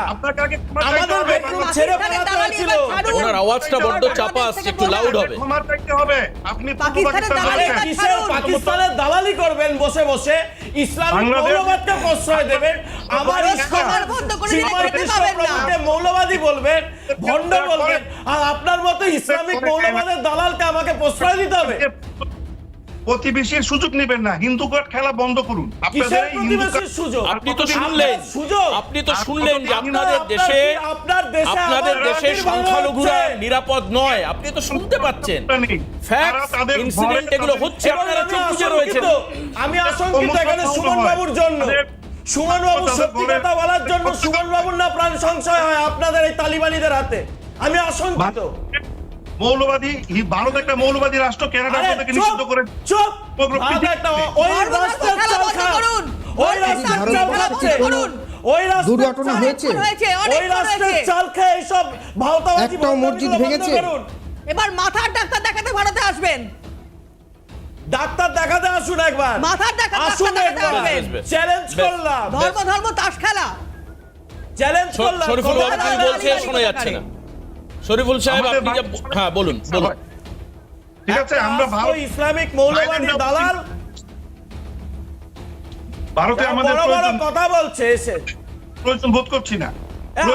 আমাদের বেডরুম ছেড়ে পালাতে হয়েছিল। ওনার আওয়াজটা বড্ড চাপা আসছে, একটু লাউড হবে। ক্ষমা চাইতে হবে। আপনি পাকিস্তানের আরে দালালি কিসের পাকিস্তানের দালালি করবেন বসে বসে, ইসলামিক মৌলবাদকে প্রশ্রয় দেবেন, আমার সরকার বন্ধ করে দিলে খেতে পাবেন না। মৌলবাদী বলবেন, ভণ্ড বলবেন, আর আপনার মতো ইসলামিক মৌলবাদের দালালকে আমাকে প্রশ্রয় দিতে হবে। প্রতিবেশীর সুযোগ নেবেন না, হিন্দু কোড খেলা বন্ধ করুন। কিসের প্রতিবেশীর সুযোগ? আপনি তো শুনলেন, সুযোগ যে আপনাদের দেশে আমাদের সংখ্যালঘুরা নিরাপদ নয়, আপনি তো শুনতে পাচ্ছেন। ফ্যাক্ট, ইনসিডেন্ট এগুলো হচ্ছে, আপনারা চুপ বুঝে রয়েছেন। আমি আশঙ্কিত এখানে সুমন বাবুর জন্য। সুমন বাবু সত্যি কথা বলার জন্য সুমন বাবুর না প্রাণ সংশয় হয় আপনাদের এই তালিবানিদের হাতে, আমি আশঙ্কিত। মৌলবাদী, ভারত একটা মৌলবাদী রাষ্ট্র, কানাডা থেকে নিষিদ্ধ করে। চুপ, ভারত একটা ওই রাষ্ট্রের চাল খায়, ওই রাষ্ট্রের চাল খাচ্ছে, ওই রাষ্ট্রের দুর্ঘটনা হয়েছে, ওই রাষ্ট্রের চাল খেয়ে এইসব ভাওতাবাজি একটাও মসজিদ ভেঙেছে। এবার মাথার ডাক্তার দেখাতে ভারতে আসবেন, ডাক্তার দেখাতে আসুন একবার, মাথার ডাক্তার আসুন দেখাতে একবার, আসবেন। চ্যালেঞ্জ করলাম, ধর্ম তাস খেলা, চ্যালেঞ্জ করলাম। শরীফুল বাবু কি বলছে শোনা যাচ্ছে না। শরীফুল সাহেব আপনি যে, হ্যাঁ বলুন। ঠিক আছে, আমরা ভারত ইসলামিক মৌলবাদী দালাল ভারতে আমাদের বড় বড় কথা বলছে এসে, প্রয়োজন বোধ করছি না।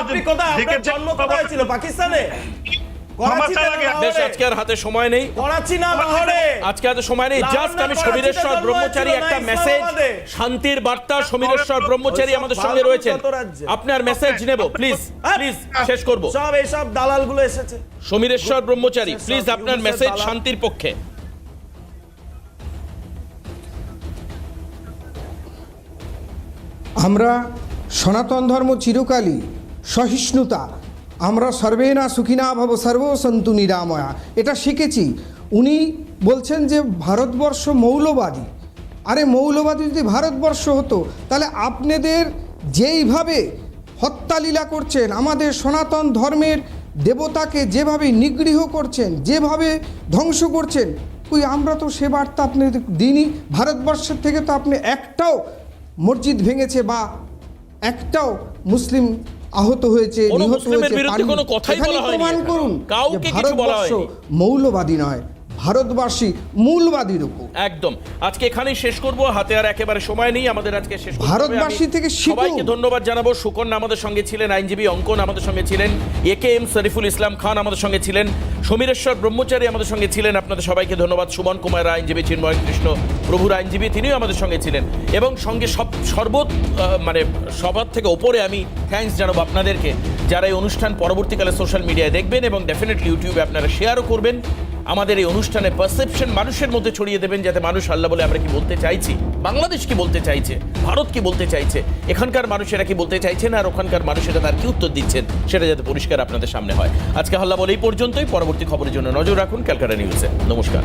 আপনি কোথায়, আপনার জন্ম কোথায় ছিল? পাকিস্তানে, করাচিতে না বেশ, লাহোরে? আজকে আর হাতে সময় নেই, করাচি না লাহোরে? আজকে হাতে সময় নেই। জাস্ট আমি সমীরেশ্বর ব্রহ্মচারী একটা মেসেজ, শান্তির বার্তা, সমীরেশ্বর ব্রহ্মচারী আমাদের সঙ্গে রয়েছেন, আপনার মেসেজ নেব, প্লিজ প্লিজ শেষ করব। সব এইসব দালালগুলো এসেছে। সমীরেশ্বর ব্রহ্মচারী, প্লিজ আপনার মেসেজ শান্তির পক্ষে। আমরা সনাতন ধর্ম চিরকালই সহিষ্ণুতা, আমরা সর্বে না সুখিনা ভব সর্ব সন্তু নিরাময়া, এটা শিখেছি। উনি বলছেন যে ভারতবর্ষ মৌলবাদী। আরে মৌলবাদী যদি ভারতবর্ষ হতো তাহলে আপনাদের যেইভাবে হত্যালীলা করছেন, আমাদের সনাতন ধর্মের দেবতাকে যেভাবে নিগৃহ করছেন, যেভাবে ধ্বংস করছেন, কই আমরা তো সে বার্তা আপনাদের দিনই। ভারতবর্ষের থেকে তো আপনি একটাও মসজিদ ভেঙেছে বা একটাও মুসলিম আহত হয়েছে, কোনো নিহত মুসলিমের হয়েছে বিরুদ্ধে কোনো কথাই বলা হয়নি প্রমাণ এখানে। করুন কাউকে যে কিছু বলা ভারতবর্ষ হয়নি। মৌলবাদী নয়, ভারতবাসী মূলবাদীর উপর। একদম। আজকে এখানেই শেষ করব, হাতে আর একেবারে সময় নেই আমাদের আজকে শেষ করতে হবে। ভারতবাসী আমি থেকে শিখুন। সবাইকে ধন্যবাদ জানাবো। সুকন্যা আমাদের সঙ্গে ছিলেন, আইনজীবী অঙ্কন আমাদের সঙ্গে ছিলেন, AKM শরীফুল ইসলাম খান আমাদের সঙ্গে ছিলেন, সমীরেশ্বর ব্রহ্মচারী আমাদের সঙ্গে ছিলেন। আপনাদের সবাইকে ধন্যবাদ। সুমন কুমার আইনজীবী, চিন্ময় কৃষ্ণ প্রভুর আইনজীবী, তিনিও আমাদের সঙ্গে ছিলেন। এবং সঙ্গে মানে সবার থেকে ওপরে আমি থ্যাঙ্কস জানাবো আপনাদেরকে, যারা এই অনুষ্ঠান পরবর্তীকালে সোশ্যাল মিডিয়ায় দেখবেন এবং ডেফিনেটলি ইউটিউবে আপনারা শেয়ারও করবেন। আমাদের এই অনুষ্ঠানে পারসেপশন মানুষের মধ্যে ছড়িয়ে দেবেন, যাতে মানুষ আল্লাহ বলে আমরা কি বলতে চাইছি, বাংলাদেশ কি বলতে চাইছে, ভারত কি বলতে চাইছে, এখানকার মানুষেরা কি বলতে চাইছেন, আর ওখানকার মানুষেরা তার কি উত্তর দিচ্ছেন, সেটা যাতে পরিষ্কার আপনাদের সামনে হয়। আজকে আল্লাহ বলে এই পর্যন্তই। পরবর্তী খবরের জন্য নজর রাখুন ক্যালকাটা নিউজে। নমস্কার।